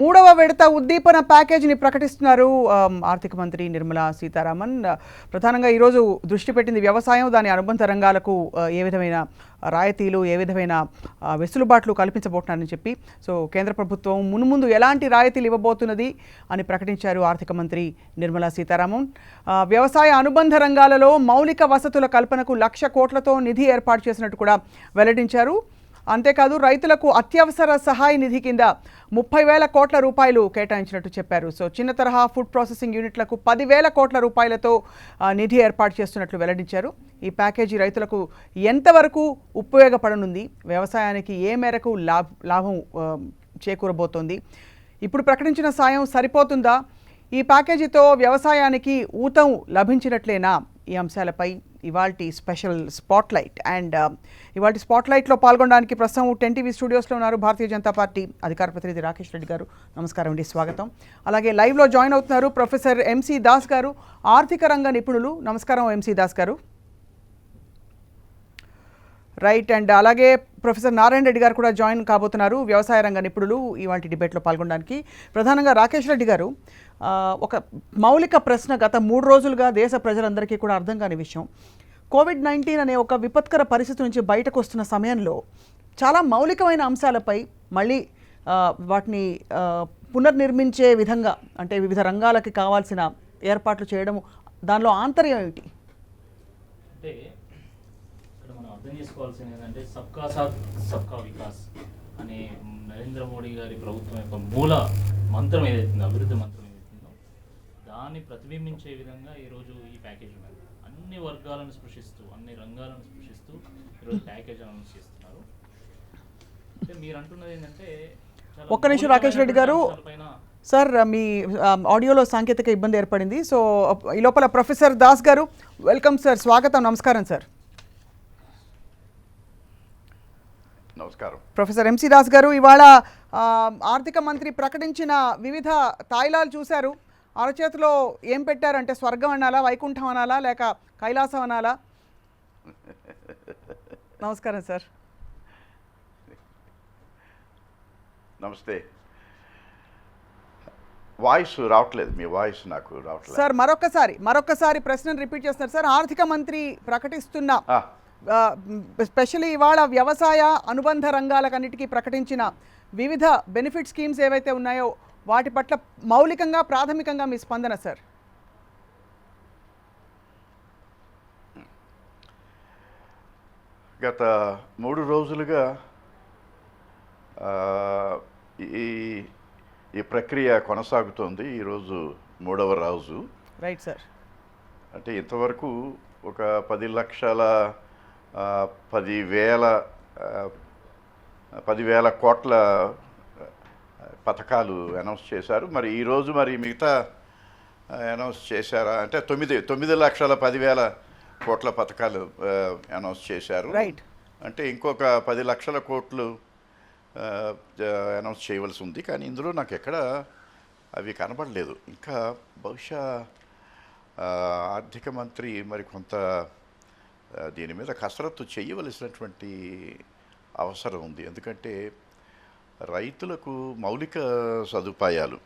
మూడవ విడత ఉద్దీపన ప్యాకేజీని ప్రకటిస్తున్నారు ఆర్థిక మంత్రి నిర్మలా సీతారామన్. ప్రధానంగా ఈరోజు దృష్టి పెట్టింది వ్యవసాయం, దాని అనుబంధ రంగాలకు ఏ విధమైన రాయితీలు, ఏ విధమైన వెసులుబాట్లు కల్పించబోతున్నారని చెప్పి. సో కేంద్ర ప్రభుత్వం మున్ముందు ఎలాంటి రాయితీలు ఇవ్వబోతున్నది అని ప్రకటించారు ఆర్థిక మంత్రి నిర్మలా సీతారామన్. వ్యవసాయ అనుబంధ రంగాలలో మౌలిక వసతుల కల్పనకు 1,00,000 కోట్లతో నిధి ఏర్పాటు చేసినట్టు కూడా వెల్లడించారు. అంతేకాదు రైతులకు అత్యవసర సహాయ నిధి కింద 30,000 కోట్ల రూపాయలు కేటాయించినట్టు చెప్పారు. సో చిన్న తరహా ఫుడ్ ప్రాసెసింగ్ యూనిట్లకు 10,000 కోట్ల రూపాయలతో నిధి ఏర్పాటు చేస్తున్నట్లు వెల్లడించారు. ఈ ప్యాకేజీ రైతులకు ఎంతవరకు ఉపయోగపడనుంది, వ్యవసాయానికి ఏ మేరకు లాభం చేకూరబోతోంది, ఇప్పుడు ప్రకటించిన సాయం సరిపోతుందా, ఈ ప్యాకేజీతో వ్యవసాయానికి ఊతం లభించినట్లేనా, ఈ అంశాలపై ఇవాల్టి స్పెషల్ స్పాట్లైట్. అండ్ ఇవాల్టి స్పాట్లైట్లో పాల్గొనడానికి ప్రస్తుతం 10 స్టూడియోస్లో ఉన్నారు భారతీయ జనతా పార్టీ అధికార ప్రతినిధి రాకేష్ రెడ్డి గారు. నమస్కారం అండి, స్వాగతం. అలాగే లైవ్లో జాయిన్ అవుతున్నారు ప్రొఫెసర్ ఎంసీ దాస్ గారు, ఆర్థిక రంగ నిపుణులు. నమస్కారం ఎంసీ దాస్ గారు. రైట్. అండ్ అలాగే ప్రొఫెసర్ నారాయణ రెడ్డి గారు కూడా జాయిన్ కాబోతున్నారు, వ్యవసాయ రంగ నిపుణులు, ఇవాళ డిబేట్లో పాల్గొనడానికి. ప్రధానంగా రాకేష్ రెడ్డి గారు, ఒక మౌలిక ప్రశ్న గత 3 రోజులుగా దేశ ప్రజలందరికీ కూడా అర్థం కాని విషయం, కోవిడ్-19 అనే ఒక విపత్కర పరిస్థితి నుంచి బయటకు వస్తున్న సమయంలో చాలా మౌలికమైన అంశాలపై మళ్ళీ వాటిని పునర్నిర్మించే విధంగా, అంటే వివిధ రంగాలకి కావాల్సిన ఏర్పాట్లు చేయడం, దానిలో ఆంతర్యం ఏమిటి? అంటే ఇక్కడ మనం అర్థం చేసుకోవాల్సింది ఏంటంటే సబ్కా సాత్ సబ్కా వికాస్ అనే నరేంద్ర మోడీ గారి ప్రభుత్వం యొక్క మూల మంత్రం ఏదైతుందో, అభివృద్ధి మంత్రం ఏదైతుందో, దాన్ని ప్రతిబింబించే విధంగా ఈరోజు ఈ ప్యాకేజ్ ఉన్నది. అన్ని వర్గాలను స్పృశిస్తూ, అన్ని రంగాలను స్పృశిస్తూ ఈరోజు ప్యాకేజ్ అనౌన్స్ చేస్తున్నారు. అంటే మీరు అంటున్నది ఏంటంటే, ఒక్క నిమిషం రాకేష్ రెడ్డి గారు, సార్ మీ ఆడియోలో సాంకేతిక ఇబ్బంది ఏర్పడింది. సో ఈ లోపల ప్రొఫెసర్ దాస్ గారు, వెల్కమ్ సార్, స్వాగతం, నమస్కారం సార్. నమస్కారం. ప్రొఫెసర్ ఎంసీ దాస్ గారు, ఇవాళ ఆర్థిక మంత్రి ప్రకటించిన వివిధ తాయిలాలు చూశారు. అరచేతిలో ఏం పెట్టారంటే, స్వర్గం అనాలా, వైకుంఠం అనాలా, లేక కైలాసం అనాలా? నమస్కారం సార్. నమస్తే. వాయిస్ రావట్లేదు, మీ వాయిస్ నాకు రావట్లేదు సార్. మరొకసారి ప్రశ్నను రిపీట్ చేస్తున్నారు సార్. ఆర్థిక మంత్రి ప్రకటిస్తున్న స్పెషల్లీ ఇవాళ వ్యవసాయ అనుబంధ రంగాలకన్నిటికీ ప్రకటించిన వివిధ బెనిఫిట్ స్కీమ్స్ ఏవైతే ఉన్నాయో వాటి పట్ల మౌలికంగా, ప్రాథమికంగా మీ స్పందన సార్. గత 3 రోజులుగా ఈ ప్రక్రియ కొనసాగుతోంది. ఈరోజు 3వ రోజు. Right sir. అంటే ఇంతవరకు ఒక 10,10,000 కోట్ల పథకాలు అనౌన్స్ చేశారు. మరి ఈరోజు మరి మిగతా అనౌన్స్ చేశారా అంటే 9,10,000 కోట్ల పథకాలు అనౌన్స్ చేశారు. రైట్. అంటే ఇంకొక 10 లక్షల కోట్లు అనౌన్స్ చేయవలసి ఉంది. కానీ ఇందులో నాకు ఎక్కడ అవి కనబడలేదు. ఇంకా బహుశా ఆర్థిక మంత్రి మరి కొంత దీని మీద కసరత్తు చేయవలసినటువంటి అవసరం ఉంది. ఎందుకంటే రైతులకు మౌలిక సదుపాయాలు,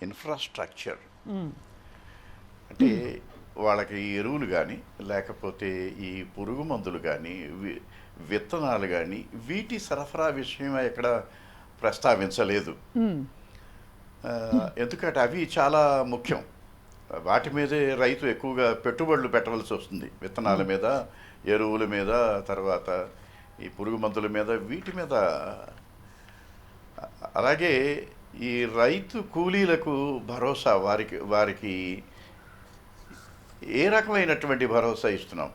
ఇన్ఫ్రాస్ట్రక్చర్, అంటే వాళ్ళకి ఎరువులు కానీ, లేకపోతే ఈ పురుగు మందులు కానీ, విత్తనాలు కానీ, వీటి సరఫరా విషయం ఎక్కడ ప్రస్తావించలేదు. ఎందుకంటే అవి చాలా ముఖ్యం. వాటి మీదే రైతు ఎక్కువగా పెట్టుబడులు పెట్టవలసి వస్తుంది. విత్తనాల మీద, ఎరువుల మీద, తర్వాత ఈ పురుగు మందుల మీద, వీటి మీద. అలాగే ఈ రైతు కూలీలకు భరోసా, వారికి ఏ రకమైనటువంటి భరోసా ఇస్తున్నాం,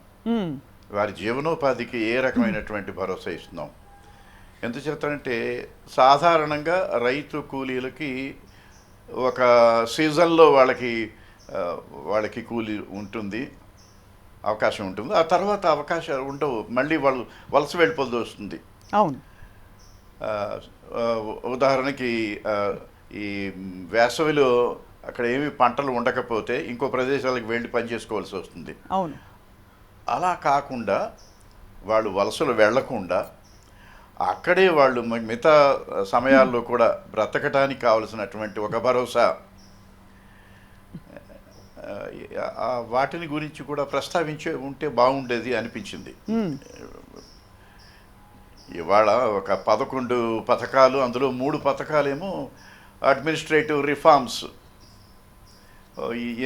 వారి జీవనోపాధికి ఏ రకమైనటువంటి భరోసా ఇస్తున్నాం. ఎందుచేతంటే సాధారణంగా రైతు కూలీలకి ఒక సీజన్లో వాళ్ళకి కూలీ ఉంటుంది, అవకాశం ఉంటుంది. ఆ తర్వాత అవకాశాలు ఉండవు, మళ్ళీ వాళ్ళు వలస వెళ్ళిపోల్సి వస్తుంది. అవును. ఉదాహరణకి ఈ వేసవిలో అక్కడ ఏమి పంటలు ఉండకపోతే ఇంకో ప్రదేశాలకు వెళ్ళి పని చేసుకోవాల్సి వస్తుంది. అవును. అలా కాకుండా వాళ్ళు వలసలు వెళ్లకుండా అక్కడే వాళ్ళు మిగతా సమయాల్లో కూడా బ్రతకటానికి కావలసినటువంటి ఒక భరోసా, వాటిని గురించి కూడా ప్రస్తావించే ఉంటే బాగుండేది అనిపించింది. ఇవాళ ఒక 11 పథకాలు, అందులో 3 పథకాలేమో అడ్మినిస్ట్రేటివ్ రిఫార్మ్స్,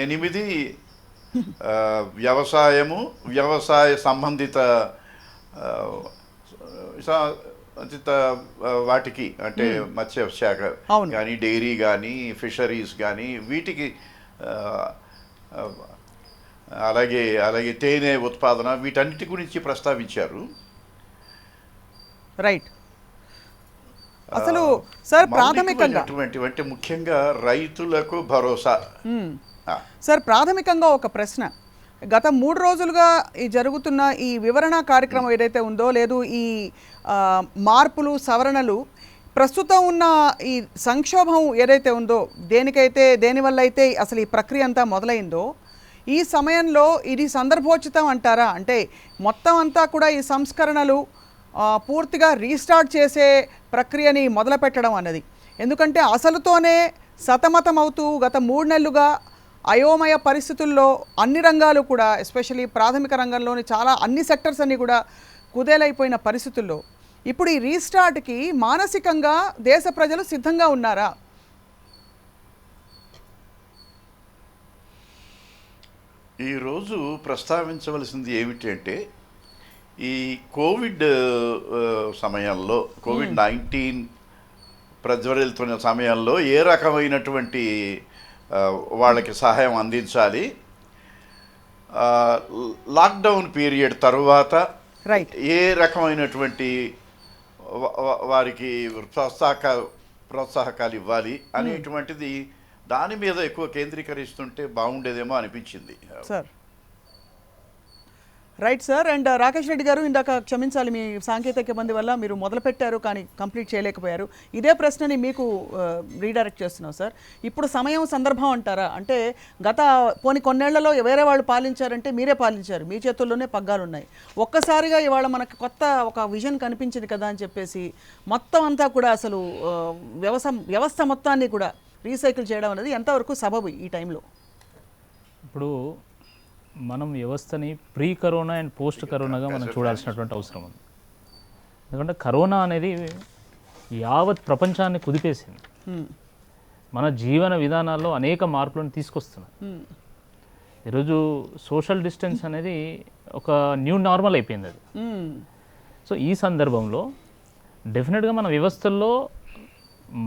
8 వ్యవసాయము, వ్యవసాయ సంబంధిత వాటికి, అంటే మత్స్య శాఖ కానీ, డైరీ కానీ, ఫిషరీస్ కానీ, వీటికి, అలాగే అలాగే తేనె ఉత్పాదన, వీటన్నిటి గురించి ప్రస్తావించారు. రైట్. అసలు సార్ ప్రాథమికంగా అంటే ముఖ్యంగా రైతులకు భరోసా. సార్ ప్రాథమికంగా ఒక ప్రశ్న, గత 3 రోజులుగా ఈ జరుగుతున్న ఈ వివరణ కార్యక్రమం ఏదైతే ఉందో, లేదు ఈ మార్పులు సవరణలు, ప్రస్తుతం ఉన్న ఈ సంక్షోభం ఏదైతే ఉందో, దేనివల్ల అయితే అసలు ఈ ప్రక్రియ అంతా మొదలైందో, ఈ సమయంలో ఇది సందర్భోచితం అంటారా? అంటే మొత్తం అంతా కూడా ఈ సంస్కరణలు పూర్తిగా రీస్టార్ట్ చేసే ప్రక్రియని మొదలుపెట్టడం అన్నది, ఎందుకంటే అసలుతోనే సతమతం అవుతూ గత 3 నెలలుగా అయోమయ పరిస్థితుల్లో అన్ని రంగాలు కూడా, ఎస్పెషల్లీ ప్రాథమిక రంగంలోని చాలా అన్ని సెక్టర్స్ అన్నీ కూడా కుదేలైపోయిన పరిస్థితుల్లో ఇప్పుడు ఈ రీస్టార్ట్కి మానసికంగా దేశ ప్రజలు సిద్ధంగా ఉన్నారా? ఈరోజు ప్రస్తావించవలసింది ఏమిటి అంటే, ఈ కోవిడ్ సమయంలో, COVID-19 ప్రజ్వరిల్తున్న సమయంలో ఏ రకమైనటువంటి వాళ్ళకి సహాయం అందించాలి, లాక్డౌన్ పీరియడ్ తరువాత ఏ రకమైనటువంటి వారికి ప్రోత్సాహకాలు ఇవ్వాలి అనేటువంటిది, దాని మీద ఎక్కువ కేంద్రీకరిస్తుంటే బాగుండేదేమో అనిపించింది. Sir right sir. And Rakesh Reddy గారు, ఇందాక క్షమించాలి, మీ సాంకేతిక ఇబ్బంది వల్ల మీరు మొదలుపెట్టారు కానీ కంప్లీట్ చేయలేకపోయారు. ఇదే ప్రశ్నని మీకు రీడైరెక్ట్ చేస్తున్నాం సార్. ఇప్పుడు సమయం సందర్భం అంటారా? అంటే కొన్నేళ్లలో వేరే వాళ్ళు పాలించారంటే మీరే పాలించారు, మీ చేతుల్లోనే పగ్గాలు ఉన్నాయి. ఒక్కసారిగా ఇవాళ మనకు కొత్త ఒక విజన్ కనిపించింది కదా అని చెప్పేసి మొత్తం అంతా కూడా అసలు వ్యవస్థ మొత్తాన్ని కూడా రీసైకిల్ చేయడం అనేది ఎంతవరకు సబబు ఈ టైంలో? ఇప్పుడు మనం వ్యవస్థని ప్రీ కరోనా అండ్ పోస్ట్ కరోనాగా మనం చూడాల్సినటువంటి అవసరం ఉంది. ఎందుకంటే కరోనా అనేది యావత్ ప్రపంచాన్ని కుదిపేసింది, మన జీవన విధానాల్లో అనేక మార్పులను తీసుకొస్తున్నది. ఈరోజు సోషల్ డిస్టెన్స్ అనేది ఒక న్యూ నార్మల్ అయిపోయింది అది. సో ఈ సందర్భంలో డెఫినెట్గా మన వ్యవస్థల్లో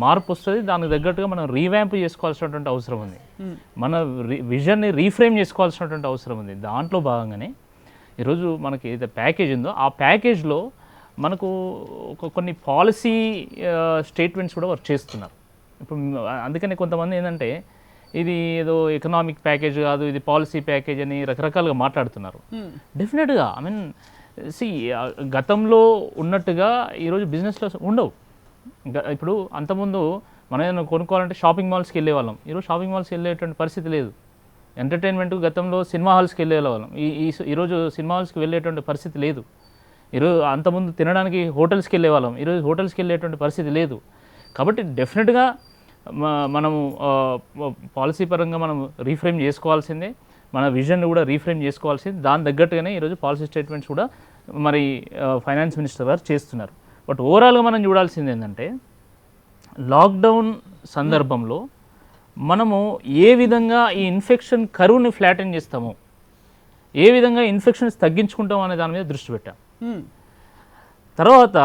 మార్పు వస్తుంది, దానికి తగ్గట్టుగా మనం రీవ్యాంప్ చేసుకోవాల్సినటువంటి అవసరం ఉంది, మన విజన్ని రీఫ్రేమ్ చేసుకోవాల్సినటువంటి అవసరం ఉంది. దాంట్లో భాగంగానే ఈరోజు మనకి ఏదైతే ప్యాకేజ్ ఉందో ఆ ప్యాకేజ్లో మనకు కొన్ని పాలసీ స్టేట్మెంట్స్ కూడా వర్క్ చేస్తున్నారు. ఇప్పుడు అందుకని కొంతమంది ఏంటంటే ఇది ఏదో ఎకనామిక్ ప్యాకేజ్ కాదు, ఇది పాలసీ ప్యాకేజ్ అని రకరకాలుగా మాట్లాడుతున్నారు. డెఫినెట్గా ఐ మీన్ గతంలో ఉన్నట్టుగా ఈరోజు బిజినెస్లో ఉండవు. ఇప్పుడు అంతకుముందు మనం ఏదైనా కొనుక్కోవాలంటే షాపింగ్ మాల్స్కి వెళ్ళేవాళ్ళం, ఈరోజు షాపింగ్ మాల్స్కి వెళ్ళేటువంటి పరిస్థితి లేదు. ఎంటర్టైన్మెంట్ గతంలో సినిమా హాల్స్కి వెళ్ళేవాళ్ళం, ఈరోజు సినిమా హాల్స్కి వెళ్ళేటువంటి పరిస్థితి లేదు. ఈరోజు అంతకుముందు తినడానికి హోటల్స్కి వెళ్ళేవాళ్ళం, ఈరోజు హోటల్స్కి వెళ్ళేటువంటి పరిస్థితి లేదు. కాబట్టి డెఫినెట్గా మనము పాలసీ పరంగా మనం రీఫ్రేమ్ చేసుకోవాల్సిందే, మన విజన్ కూడా రీఫ్రేమ్ చేసుకోవాల్సింది. దాని తగ్గట్టుగానే ఈరోజు పాలసీ స్టేట్మెంట్స్ కూడా మరి ఫైనాన్స్ మినిస్టర్ గారు చేస్తున్నారు. బట్ ఓవరాల్గా మనం చూడాల్సింది ఏంటంటే, లాక్డౌన్ సందర్భంలో మనము ఏ విధంగా ఈ ఇన్ఫెక్షన్ కరువుని ఫ్లాటెన్ చేస్తామో, ఏ విధంగా ఇన్ఫెక్షన్స్ తగ్గించుకుంటాం అనే దాని మీద దృష్టి పెట్టాం. తర్వాత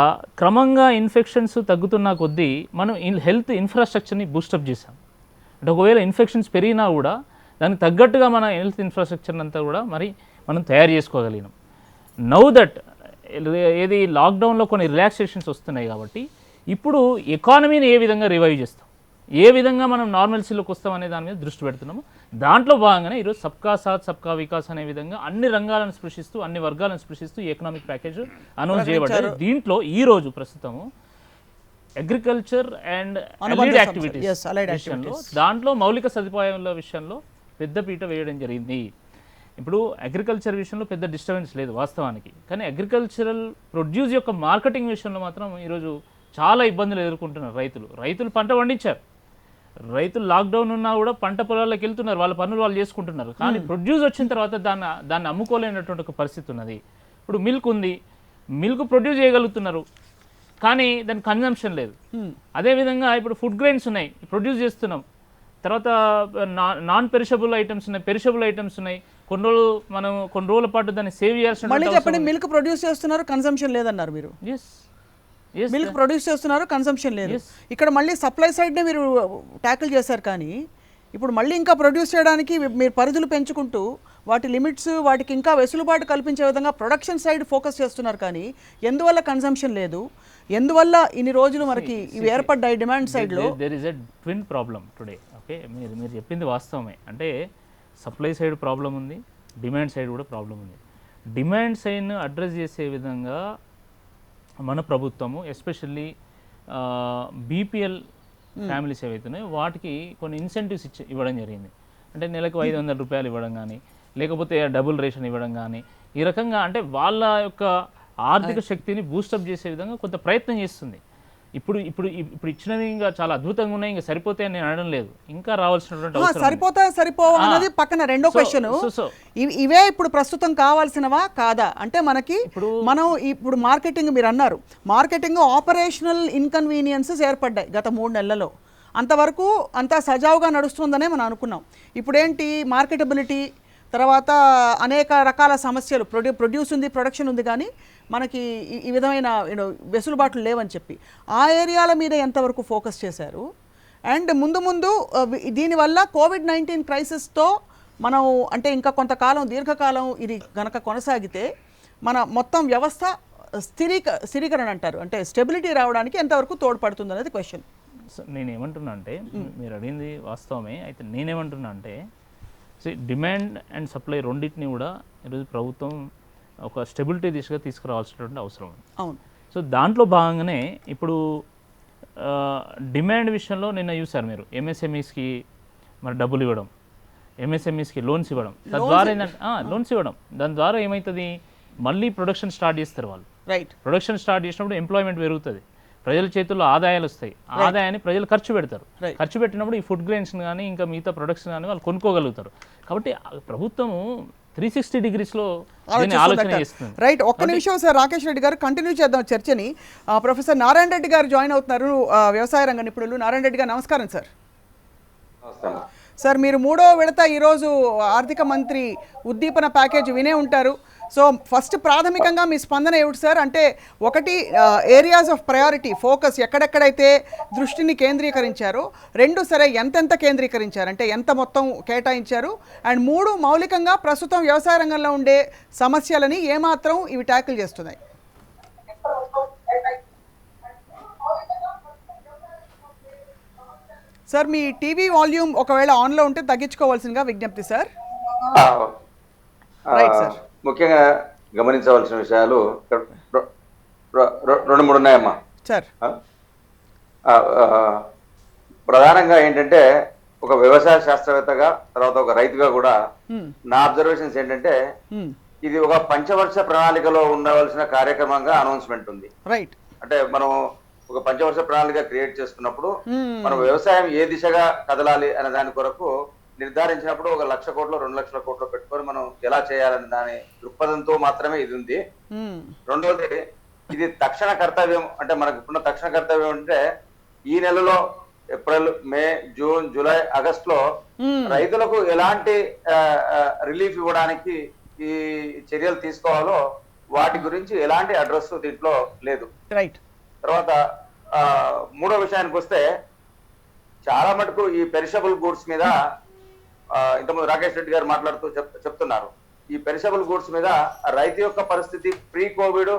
క్రమంగా ఇన్ఫెక్షన్స్ తగ్గుతున్న కొద్దీ మనం హెల్త్ ఇన్ఫ్రాస్ట్రక్చర్ని బూస్టప్ చేసాం. అంటే ఒకవేళ ఇన్ఫెక్షన్స్ పెరిగినా కూడా దానికి తగ్గట్టుగా మన హెల్త్ ఇన్ఫ్రాస్ట్రక్చర్ అంతా కూడా మరి మనం తయారు చేసుకోగలిగినాం. నౌ దట్ ఏది లాక్డౌన్లో కొన్ని రిలాక్సేషన్స్ వస్తున్నాయి కాబట్టి ఇప్పుడు ఎకానమీని ఏ విధంగా రివైవ్ చేస్తాం, ఏ విధంగా మనం నార్మల్సీలోకి వస్తాం అనే దాని మీద దృష్టి పెడుతున్నాము. దాంట్లో భాగంగానే ఈరోజు సబ్కా సాత్ సబ్కా వికాస్ అనే విధంగా అన్ని రంగాలను స్పృశిస్తూ అన్ని వర్గాలను స్పృశిస్తూ ఈ ఎకనామిక్ ప్యాకేజ్ అనౌన్స్ చేయబడ్డారు. దీంట్లో ఈరోజు ప్రస్తుతము అగ్రికల్చర్ అండ్ అలైడ్ యాక్టివిటీస్ విషయంలో, దాంట్లో మౌలిక సదుపాయాల విషయంలో పెద్దపీట వేయడం జరిగింది. ఇప్పుడు అగ్రికల్చర్ విషయంలో పెద్ద డిస్టర్బెన్స్ లేదు వాస్తవానికి, కానీ అగ్రికల్చరల్ ప్రొడ్యూస్ యొక్క మార్కెటింగ్ విషయంలో మాత్రం ఈరోజు చాలా ఇబ్బందులు ఎదుర్కొంటున్నారు రైతులు పంట పండించారు, రైతులు లాక్డౌన్ ఉన్నా కూడా పంట పొలాల్లోకి వెళ్తున్నారు, వాళ్ళ పనులు వాళ్ళు చేసుకుంటున్నారు, కానీ ప్రొడ్యూస్ వచ్చిన తర్వాత దాన్ని అమ్ముకోలేనటువంటి ఒక పరిస్థితి ఉన్నది. ఇప్పుడు మిల్క్ ఉంది, మిల్క్ ప్రొడ్యూస్ చేయగలుగుతున్నారు, కానీ దాని కన్జంప్షన్ లేదు. అదేవిధంగా ఇప్పుడు ఫుడ్ గ్రెయిన్స్ ఉన్నాయి, ప్రొడ్యూస్ చేస్తున్నాం, తర్వాత నాన్ పెరిషబుల్ ఐటమ్స్ ఉన్నాయి, పెరిషబుల్ ఐటమ్స్ ఉన్నాయి. కొన్ని రోజుల పాటు దాన్ని సేవ్ చేయాల్సిన మిల్క్ ప్రొడ్యూస్ చేస్తున్నారు, కన్సంప్షన్ లేదన్నారు మీరు. మిల్క్ ప్రొడ్యూస్ చేస్తున్నారు, కన్సంప్షన్ లేదు. ఇక్కడ మళ్ళీ సప్లై సైడ్నే మీరు ట్యాకిల్ చేశారు, కానీ ఇప్పుడు మళ్ళీ ఇంకా ప్రొడ్యూస్ చేయడానికి మీరు పరిధులు పెంచుకుంటూ వాటి లిమిట్స్, వాటికి ఇంకా వెసులుబాటు కల్పించే విధంగా ప్రొడక్షన్ సైడ్ ఫోకస్ చేస్తున్నారు, కానీ ఎందువల్ల కన్సంప్షన్ లేదు, ఎందువల్ల ఇన్ని రోజులు మనకి ఇవి ఏర్పడ్డాయి డిమాండ్ సైడ్లో? There is a twin problem today. Okay, మీరు చెప్పింది వాస్తవమే. అంటే సప్లై సైడ్ ప్రాబ్లం ఉంది, డిమాండ్ సైడ్ కూడా ప్రాబ్లం ఉంది. డిమాండ్ సైడ్ను అడ్రస్ చేసే విధంగా మన ప్రభుత్వము ఎస్పెషల్లీ బీపీఎల్ ఫ్యామిలీస్ ఏవైతున్నాయో వాటికి కొన్ని ఇన్సెంటివ్స్ ఇవ్వడం జరిగింది. అంటే నెలకు 500 రూపాయలు ఇవ్వడం కానీ, లేకపోతే డబుల్ రేషన్ ఇవ్వడం కానీ, ఈ రకంగా అంటే వాళ్ళ యొక్క ఆర్థిక శక్తిని బూస్టప్ చేసే విధంగా కొంత ప్రయత్నం చేస్తుంది. ఇప్పుడు ఇచ్చినవి ఇంకా చాలా అద్భుతంగా ఉన్నాయి, ఇంకా సరిపోతాయని నేను అనడం లేదు, ఇంకా రావాల్సినటువంటి సరిపోవా అన్నది పక్కన రెండో క్వశ్చన్. ఇవే ఇప్పుడు ప్రస్తుతం కావాల్సినవా కాదా అంటే మనకి మనం ఇప్పుడు మార్కెటింగ్, మీరు అన్నారు మార్కెటింగ్ ఆపరేషనల్ ఇన్కన్వీనియన్సెస్ ఏర్పడ్డాయి గత 3 నెలలలో, అంతవరకు అంతా సజావుగా నడుస్తుందనే మనం అనుకున్నాం. ఇప్పుడేంటి మార్కెటబిలిటీ, తర్వాత అనేక రకాల సమస్యలు, ప్రొడ్యూస్ ఉంది, ప్రొడక్షన్ ఉంది, కానీ మనకి ఈ విధమైన వెసులుబాట్లు లేవని చెప్పి ఆ ఏరియాల మీద ఎంతవరకు ఫోకస్ చేశారు? అండ్ ముందు దీనివల్ల కోవిడ్-19 క్రైసిస్తో మనం అంటే ఇంకా కొంతకాలం దీర్ఘకాలం ఇది గనక కొనసాగితే మన మొత్తం వ్యవస్థ స్థిరీకరణ అంటారు, అంటే స్టెబిలిటీ రావడానికి ఎంతవరకు తోడ్పడుతుంది అనేది క్వశ్చన్. నేనేమంటున్నా అంటే మీరు అడిగింది వాస్తవమే. అయితే నేనేమంటున్నా అంటే డిమాండ్ అండ్ సప్లై రెండింటిని కూడా ఈరోజు ప్రభుత్వం ఒక స్టెబిలిటీ దిశగా తీసుకురావాల్సినటువంటి అవసరం ఉంది. అవును. సో దాంట్లో భాగంగానే ఇప్పుడు డిమాండ్ విషయంలో నిన్న చూసారు మీరు, ఎంఎస్ఎంఈస్కి మరి డబ్బులు ఇవ్వడం, ఎంఎస్ఎంఈస్కి లోన్స్ ఇవ్వడం, తద్వారా ఏంటంటే లోన్స్ ఇవ్వడం, దాని ద్వారా ఏమవుతుంది, మళ్ళీ ప్రొడక్షన్ స్టార్ట్ చేస్తారు వాళ్ళు. రైట్. ప్రొడక్షన్ స్టార్ట్ చేసినప్పుడు ఎంప్లాయ్మెంట్ పెరుగుతుంది, ప్రజల చేతుల్లో ఆదాయాలు వస్తాయి, ఆదాయాన్ని ప్రజలు ఖర్చు పెడతారు, ఖర్చు పెట్టినప్పుడు ఈ ఫుడ్ గ్రెయిన్స్ కానీ ఇంకా మిగతా ప్రొడక్షన్ కానీ వాళ్ళు కొనుక్కోగలుగుతారు. కాబట్టి ప్రభుత్వము 360 డిగ్రీస్లో ఆలోచన చేస్తుంది. రైట్. ఒక్క నిమిషం సార్, రాకేష్ రెడ్డి గారు కంటిన్యూ చేద్దాం చర్చని. ప్రొఫెసర్ నారాయణ రెడ్డి గారు జాయిన్ అవుతున్నారు, వ్యవసాయ రంగ నిపుణులు. నారాయణ రెడ్డి గారు నమస్కారం సార్. సార్, మీరు 3వ విడత ఈరోజు ఆర్థిక మంత్రి ఉద్దీపన ప్యాకేజ్ వినే ఉంటారు. సో ఫస్ట్ ప్రాథమికంగా మీ స్పందన ఏమిటి సార్? అంటే ఒకటి ఏరియాస్ ఆఫ్ ప్రయారిటీ ఫోకస్ ఎక్కడెక్కడైతే దృష్టిని కేంద్రీకరించారు, 2 సరే ఎంతెంత కేంద్రీకరించారు, అంటే ఎంత మొత్తం కేటాయించారు, అండ్ 3 మౌలికంగా ప్రస్తుతం వ్యవసాయ రంగంలో ఉండే సమస్యలని ఏమాత్రం ఇవి ట్యాకిల్ చేస్తున్నాయి? సార్, మీ టీవీ వాల్యూమ్ ఒకవేళ ఆన్లో ఉంటే తగ్గించుకోవాల్సిందిగా విజ్ఞప్తి సార్. Right sir. ముఖ్యంగా గమనించవలసిన విషయాలు 2-3 ఉన్నాయమ్మా సార్. ప్రధానంగా ఏంటంటే ఒక వ్యవసాయ శాస్త్రవేత్తగా, తర్వాత ఒక రైతుగా కూడా నా అబ్జర్వేషన్స్ ఏంటంటే ఇది ఒక పంచవర్ష ప్రణాళికలో ఉండవలసిన కార్యక్రమంగా అనౌన్స్మెంట్ ఉంది. రైట్. అంటే మనం ఒక పంచవర్ష ప్రణాళిక క్రియేట్ చేసుకున్నప్పుడు మనం వ్యవసాయం ఏ దిశగా కదలాలి అనే దాని కొరకు నిర్ధారించినప్పుడు 1 లక్ష కోట్లు 2 లక్షల కోట్లు పెట్టుకొని మనం ఎలా చేయాలని దాని దృక్పథంతో మాత్రమే ఇది ఉంది. రెండవది, ఇది తక్షణ కర్తవ్యం. అంటే మనకు ఇప్పుడున్న తక్షణ కర్తవ్యం అంటే ఈ నెలలో ఏప్రిల్, మే, జూన్, జూలై, ఆగస్టులో రైతులకు ఎలాంటి రిలీఫ్ ఇవ్వడానికి ఈ చర్యలు తీసుకోవాలో వాటి గురించి ఎలాంటి అడ్రస్ దీంట్లో లేదు. రైట్. తర్వాత 3వ విషయానికి వస్తే చాలా మటుకు ఈ పెరిషబుల్ గూడ్స్ మీద ఇంతకుముందు రాకేష్ రెడ్డి గారు మాట్లాడుతూ చెప్తున్నారు. ఈ పెరిషబుల్ గూడ్స్ మీద రైతు యొక్క పరిస్థితి pre Covid,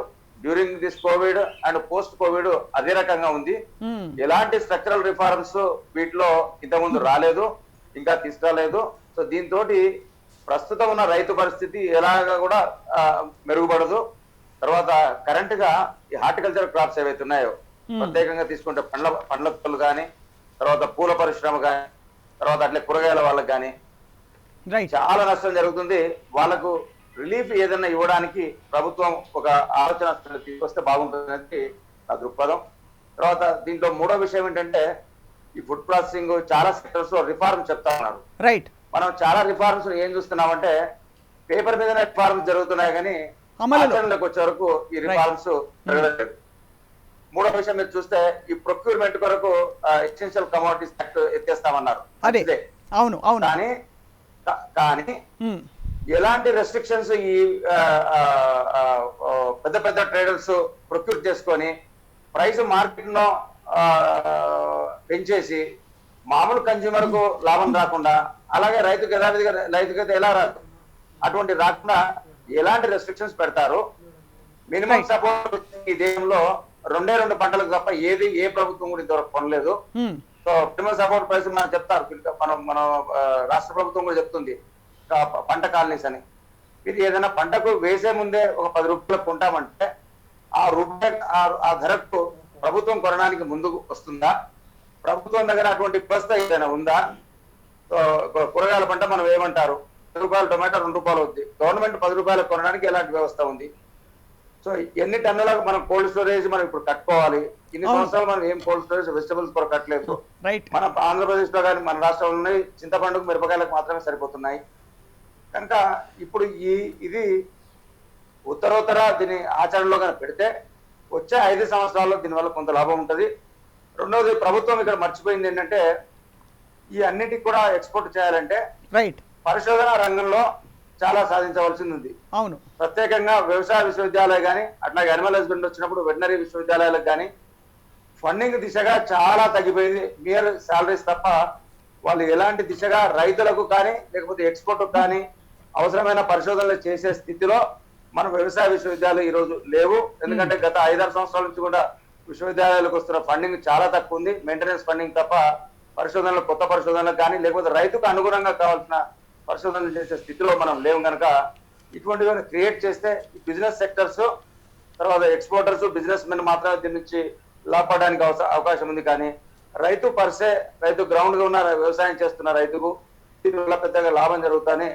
during this Covid and post Covid అదే రకంగా ఉంది. ఎలాంటి స్ట్రక్చరల్ రిఫార్మ్స్ వీటిలో ఇంతకుముందు రాలేదు, ఇంకా తీసుకురాలేదు. సో దీంతో ప్రస్తుతం ఉన్న రైతు పరిస్థితి ఎలాగా కూడా మెరుగుపడదు. తర్వాత కరెంట్ గా ఈ హార్టికల్చర్ క్రాప్స్ ఏవైతే ఉన్నాయో, ప్రత్యేకంగా తీసుకుంటే పండ్ల కానీ, తర్వాత పూల పరిశ్రమ కానీ, తర్వాత అట్లే కూరగాయల వాళ్ళకి కానీ, రైట్. చాలా నష్టం జరుగుతుంది. వాళ్ళకు రిలీఫ్ ఏదైనా ఇవ్వడానికి ప్రభుత్వం ఒక ఆలోచన తీసుకొస్తే బాగుంటుంది అనేది నా దృక్పథం. తర్వాత దీంట్లో మూడో విషయం ఏంటంటే ఈ ఫుడ్ ప్రాసెసింగ్ చాలా సెక్టర్స్ లో రిఫార్మ్ చెప్తా ఉన్నారు. రైట్. మనం చాలా రిఫార్మ్స్ ఏం చూస్తున్నామంటే పేపర్ మీదనే రిఫార్మ్స్ జరుగుతున్నాయి కానీ అమలులో ఆచరణలోకి వచ్చే వరకు ఈ రిఫార్మ్స్ జరగలేదు. మూడో విషయం మీరు చూస్తే ఈ ప్రొక్యూర్మెంట్ కొరకు ఎసెన్షియల్ కమోడిటీస్ యాక్ట్ ఎత్తేస్తామన్నారు. అదే. అవును అవును. కానీ ఎలాంటి రెస్ట్రిక్షన్స్ ఈ పెద్ద పెద్ద ట్రేడర్స్ ప్రొక్యూర్ చేసుకొని ప్రైస్ మార్కెట్ లో పెంచేసి మామూలు కన్జ్యూమర్ కు లాభం రాకుండా, అలాగే రైతుకైతే ఎలా రాదు అటువంటి రాకుండా ఎలాంటి రెస్ట్రిక్షన్స్ పెడతారు? మినిమం సపోర్ట్ ఈ దేశంలో 2 పంటలకు తప్ప ఏ ప్రభుత్వం కూడా ఇంతవరకు కొనలేదు. సో మినిమం సపోర్ట్ ప్రైస్ మనం చెప్తారు, మన రాష్ట్ర ప్రభుత్వం కూడా చెప్తుంది పంట కాలనీస్ అని. ఇది ఏదైనా పంటకు వేసే ముందే ఒక 10 రూపాయలకు కొంటామంటే ఆ ధరకు ప్రభుత్వం కొనడానికి ముందుకు వస్తుందా? ప్రభుత్వం దగ్గర అటువంటి వ్యవస్థ ఏదైనా ఉందా? కూరగాయల పంట మనం ఏమంటారు, 10 రూపాయలు టొమాటో 2 రూపాయలు అవుతుంది. గవర్నమెంట్ 10 రూపాయలకు కొనడానికి ఎలాంటి వ్యవస్థ ఉంది? సో ఎన్ని టన్నులకు మనం కోల్డ్ స్టోరేజ్ మనం ఇప్పుడు కట్టుకోవాలి? ఇన్ని సంవత్సరాలు మనం ఏం కోల్డ్ స్టోరేజ్ వెజిటబుల్స్ కూడా కట్టలేదు. మన ఆంధ్రప్రదేశ్ లో కానీ మన రాష్ట్రంలో ఉన్నాయి చింతపండుకు మిరపకాయలకు మాత్రమే సరిపోతున్నాయి. కనుక ఇప్పుడు ఇది ఉత్తరోత్తర దీని ఆచరణలో కానీ పెడితే వచ్చే 5 సంవత్సరాల్లో దీనివల్ల కొంత లాభం ఉంటుంది. రెండవది, ప్రభుత్వం ఇక్కడ మర్చిపోయింది ఏంటంటే ఈ అన్నిటికి కూడా ఎక్స్పోర్ట్ చేయాలంటే పరిశోధన రంగంలో చాలా సాధించవలసింది ఉంది. అవును. ప్రత్యేకంగా వ్యవసాయ విశ్వవిద్యాలయాలు కానీ అట్లాగే అనిమల్ హస్బెండరీ వచ్చినప్పుడు వెటనరీ విశ్వవిద్యాలయాలకు కానీ ఫండింగ్ దిశగా చాలా తగ్గిపోయింది. మియర్ శాలరీస్ తప్ప వాళ్ళు ఎలాంటి దిశగా రైతులకు కానీ లేకపోతే ఎక్స్పోర్ట్ కానీ అవసరమైన పరిశోధనలు చేసే స్థితిలో మన వ్యవసాయ విశ్వవిద్యాలయాలు ఈ రోజు లేవు. ఎందుకంటే గత 5-6 సంవత్సరాల నుంచి కూడా విశ్వవిద్యాలయాలకు వస్తున్న ఫండింగ్ చాలా తక్కువ ఉంది. మెయింటెనెన్స్ ఫండింగ్ తప్ప పరిశోధనలు, కొత్త పరిశోధనలు కానీ లేకపోతే రైతుకు అనుగుణంగా కావాల్సిన పరిశోధనలు చేసే స్థితిలో మనం లేవు. కనుక ఇటువంటివి క్రియేట్ చేస్తే ఈ బిజినెస్ సెక్టర్స్ తర్వాత ఎక్స్పోర్టర్స్, బిజినెస్ మెన్ మాత్రమే దీని నుంచి లాభపడడానికి అవకాశం ఉంది. కానీ రైతు పర్సే, రైతు గ్రౌండ్ గా ఉన్న వ్యవసాయం చేస్తున్న రైతుకు దీనివల్ల పెద్దగా లాభం జరుగుతుందని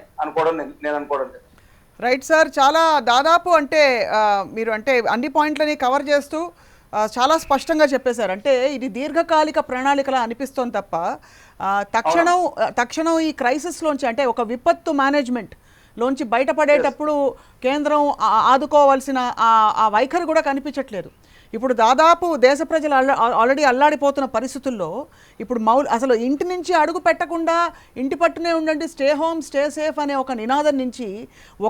నేను అనుకోవడం లేదు. Right sir. చాలా దాదాపు అంటే మీరు అంటే అన్ని పాయింట్లని కవర్ చేస్తూ చాలా స్పష్టంగా చెప్పేశారు. అంటే ఇది దీర్ఘకాలిక ప్రణాళికలా అనిపిస్తోంది తప్ప తక్షణం ఈ క్రైసిస్లోంచి అంటే ఒక విపత్తు మేనేజ్మెంట్ లోంచి బయటపడేటప్పుడు కేంద్రం ఆదుకోవాల్సిన ఆ వైఖరి కూడా కనిపించట్లేదు. ఇప్పుడు దాదాపు దేశ ప్రజలు ఆల్రెడీ అల్లాడిపోతున్న పరిస్థితుల్లో ఇప్పుడు అసలు ఇంటి నుంచి అడుగు పెట్టకుండా ఇంటి పట్టునే ఉండండి, స్టే హోమ్ స్టే సేఫ్ అనే ఒక నినాదం నుంచి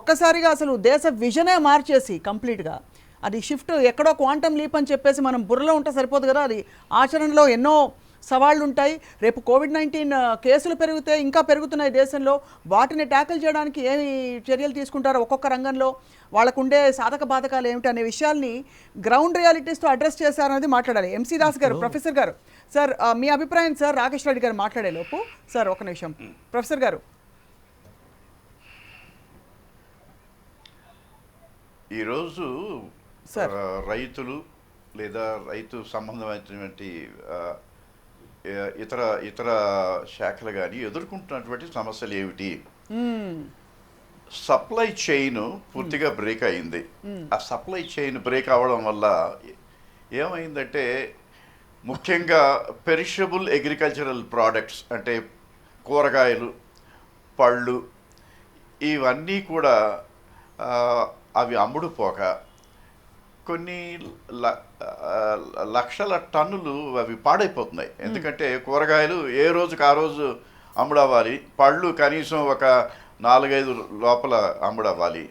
ఒక్కసారిగా అసలు దేశ విజనే మార్చేసి కంప్లీట్గా అది షిఫ్ట్ ఎక్కడో క్వాంటమ్ లీప్ అని చెప్పేసి మనం బుర్రలో ఉంటే సరిపోదు కదా, అది ఆచరణలో ఎన్నో సవాళ్ళు ఉంటాయి. రేపు కోవిడ్-19 కేసులు పెరిగితే ఇంకా పెరుగుతున్నాయి దేశంలో. వాటిని ట్యాకిల్ చేయడానికి ఏమి చర్యలు తీసుకుంటారో ఒక్కొక్క రంగంలో వాళ్ళకుండే సాధక బాధకాలు ఏమిటి అనే విషయాల్ని గ్రౌండ్ రియాలిటీస్తో అడ్రస్ చేశారనేది మాట్లాడాలి. ఎంసీ దాస్ గారు, ప్రొఫెసర్ గారు, సార్ మీ అభిప్రాయం సార్. రాకేష్ రెడ్డి గారు మాట్లాడే లోపు సార్ ఒక నిమిషం. ప్రొఫెసర్ గారు, ఈరోజు రైతులు లేదా రైతు సంబంధమైనటువంటి ఇతర శాఖలు కానీ ఎదుర్కొంటున్నటువంటి సమస్యలు ఏమిటి? సప్లై చైన్ పూర్తిగా బ్రేక్ అయింది. ఆ సప్లై చైన్ బ్రేక్ అవ్వడం వల్ల ఏమైందంటే ముఖ్యంగా పెరిషబుల్ అగ్రికల్చరల్ ప్రోడక్ట్స్ అంటే కూరగాయలు, పళ్ళు ఇవన్నీ కూడా అవి అమ్ముడుపోక కొన్ని లక్షల టన్నులు అవి పాడైపోతున్నాయి. ఎందుకంటే కూరగాయలు ఏ రోజుకి ఆ రోజు అమ్ముడవ్వాలి, పళ్ళు కనీసం ఒక 4-5 లోపల అమ్ముడవ్వాలి.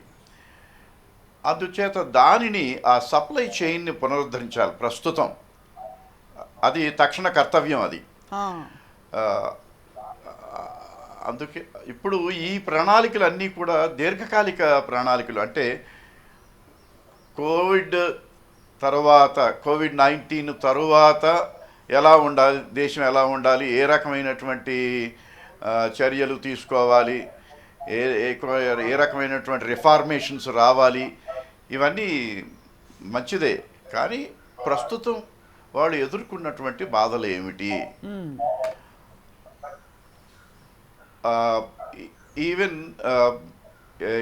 అందుచేత దానిని ఆ సప్లై చైన్ని పునరుద్ధరించాలి ప్రస్తుతం. అది తక్షణ కర్తవ్యం. అది అందుకే ఇప్పుడు ఈ ప్రణాళికలు కూడా దీర్ఘకాలిక ప్రణాళికలు. అంటే కోవిడ్-19 తరువాత ఎలా ఉండాలి, దేశం ఎలా ఉండాలి, ఏ రకమైనటువంటి చర్యలు తీసుకోవాలి, ఏ రకమైనటువంటి రిఫార్మేషన్స్ రావాలి, ఇవన్నీ మంచిదే. కానీ ప్రస్తుతం వాళ్ళు ఎదుర్కొన్నటువంటి బాధలు ఏమిటి? ఈవెన్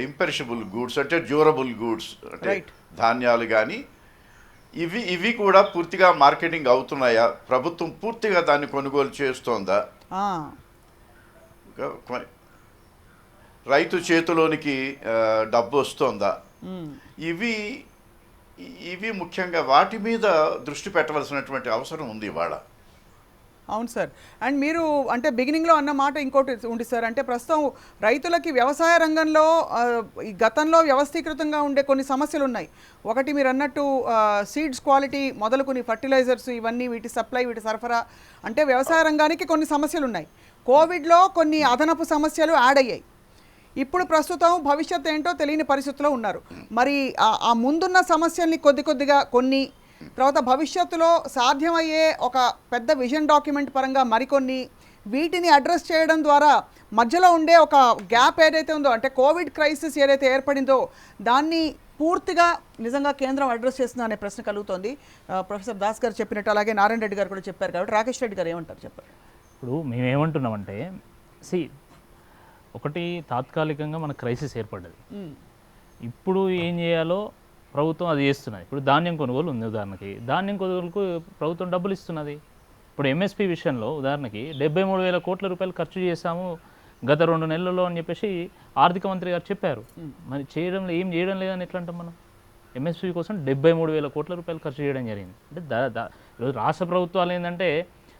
ఇంపెరిషబుల్ గూడ్స్ అంటే డ్యూరబుల్ గూడ్స్ అంటే Right. ధాన్యాలు కానీ ఇవి కూడా పూర్తిగా మార్కెటింగ్ అవుతున్నాయా, ప్రభుత్వం పూర్తిగా దాన్ని కొనుగోలు చేస్తోందా, ఆ, రైతు చేతిలోనికి డబ్బు వస్తోందా, ఉమ్. ఇవి ముఖ్యంగా వాటి మీద దృష్టి పెట్టవలసినటువంటి అవసరం ఉంది ఇవాళ. అవును సార్. అండ్ మీరు అంటే బిగినింగ్లో అన్న మాట ఇంకోటి ఉంది సార్, అంటే ప్రస్తుతం రైతులకి వ్యవసాయ రంగంలో ఈ గతంలో వ్యవస్థీకృతంగా ఉండే కొన్ని సమస్యలు ఉన్నాయి. ఒకటి మీరు అన్నట్టు సీడ్స్ క్వాలిటీ మొదలుకొని ఫర్టిలైజర్స్ ఇవన్నీ వీటి సప్లై వీటి సరఫరా, అంటే వ్యవసాయ రంగానికి కొన్ని సమస్యలు ఉన్నాయి. కోవిడ్లో కొన్ని అదనపు సమస్యలు యాడ్ అయ్యాయి. ఇప్పుడు ప్రస్తుతం భవిష్యత్తు ఏంటో తెలియని పరిస్థితిలో ఉన్నారు. మరి ఆ ముందున్న సమస్యల్ని కొద్దిగా కొన్ని, తర్వాత భవిష్యత్తులో సాధ్యమయ్యే ఒక పెద్ద విజన్ డాక్యుమెంట్ పరంగా మరికొన్ని, వీటిని అడ్రస్ చేయడం ద్వారా మధ్యలో ఉండే ఒక గ్యాప్ ఏదైతే ఉందో, అంటే కోవిడ్ క్రైసిస్ ఏదైతే ఏర్పడిందో దాన్ని పూర్తిగా నిజంగా కేంద్రం అడ్రస్ చేస్తుందా అనే ప్రశ్న కలుగుతోంది. ప్రొఫెసర్ దాస్ గారు చెప్పినట్టు అలాగే నారాయణ రెడ్డి గారు కూడా చెప్పారు, కాబట్టి రాకేష్ రెడ్డి గారు ఏమంటారు చెప్పారు. ఇప్పుడు మేమేమంటున్నామంటే ఒకటి తాత్కాలికంగా మన క్రైసిస్ ఏర్పడ్డది. ఇప్పుడు ఏం చేయాలో ప్రభుత్వం అది చేస్తున్నది. ఇప్పుడు ధాన్యం కొనుగోలు ఉంది, ఉదాహరణకి ధాన్యం కొనుగోలుకు ప్రభుత్వం డబ్బులు ఇస్తున్నది. ఇప్పుడు ఎంఎస్పి విషయంలో ఉదాహరణకి 73,000 కోట్ల రూపాయలు ఖర్చు చేశాము గత 2 నెలల్లో అని చెప్పేసి ఆర్థిక మంత్రి గారు చెప్పారు. మరి ఏం చేయడం లేదని ఎట్లా అంటాం మనం? ఎంఎస్పి కోసం 73,000 కోట్ల రూపాయలు ఖర్చు చేయడం జరిగింది. అంటే ఈరోజు రాష్ట్ర ప్రభుత్వాలు ఏంటంటే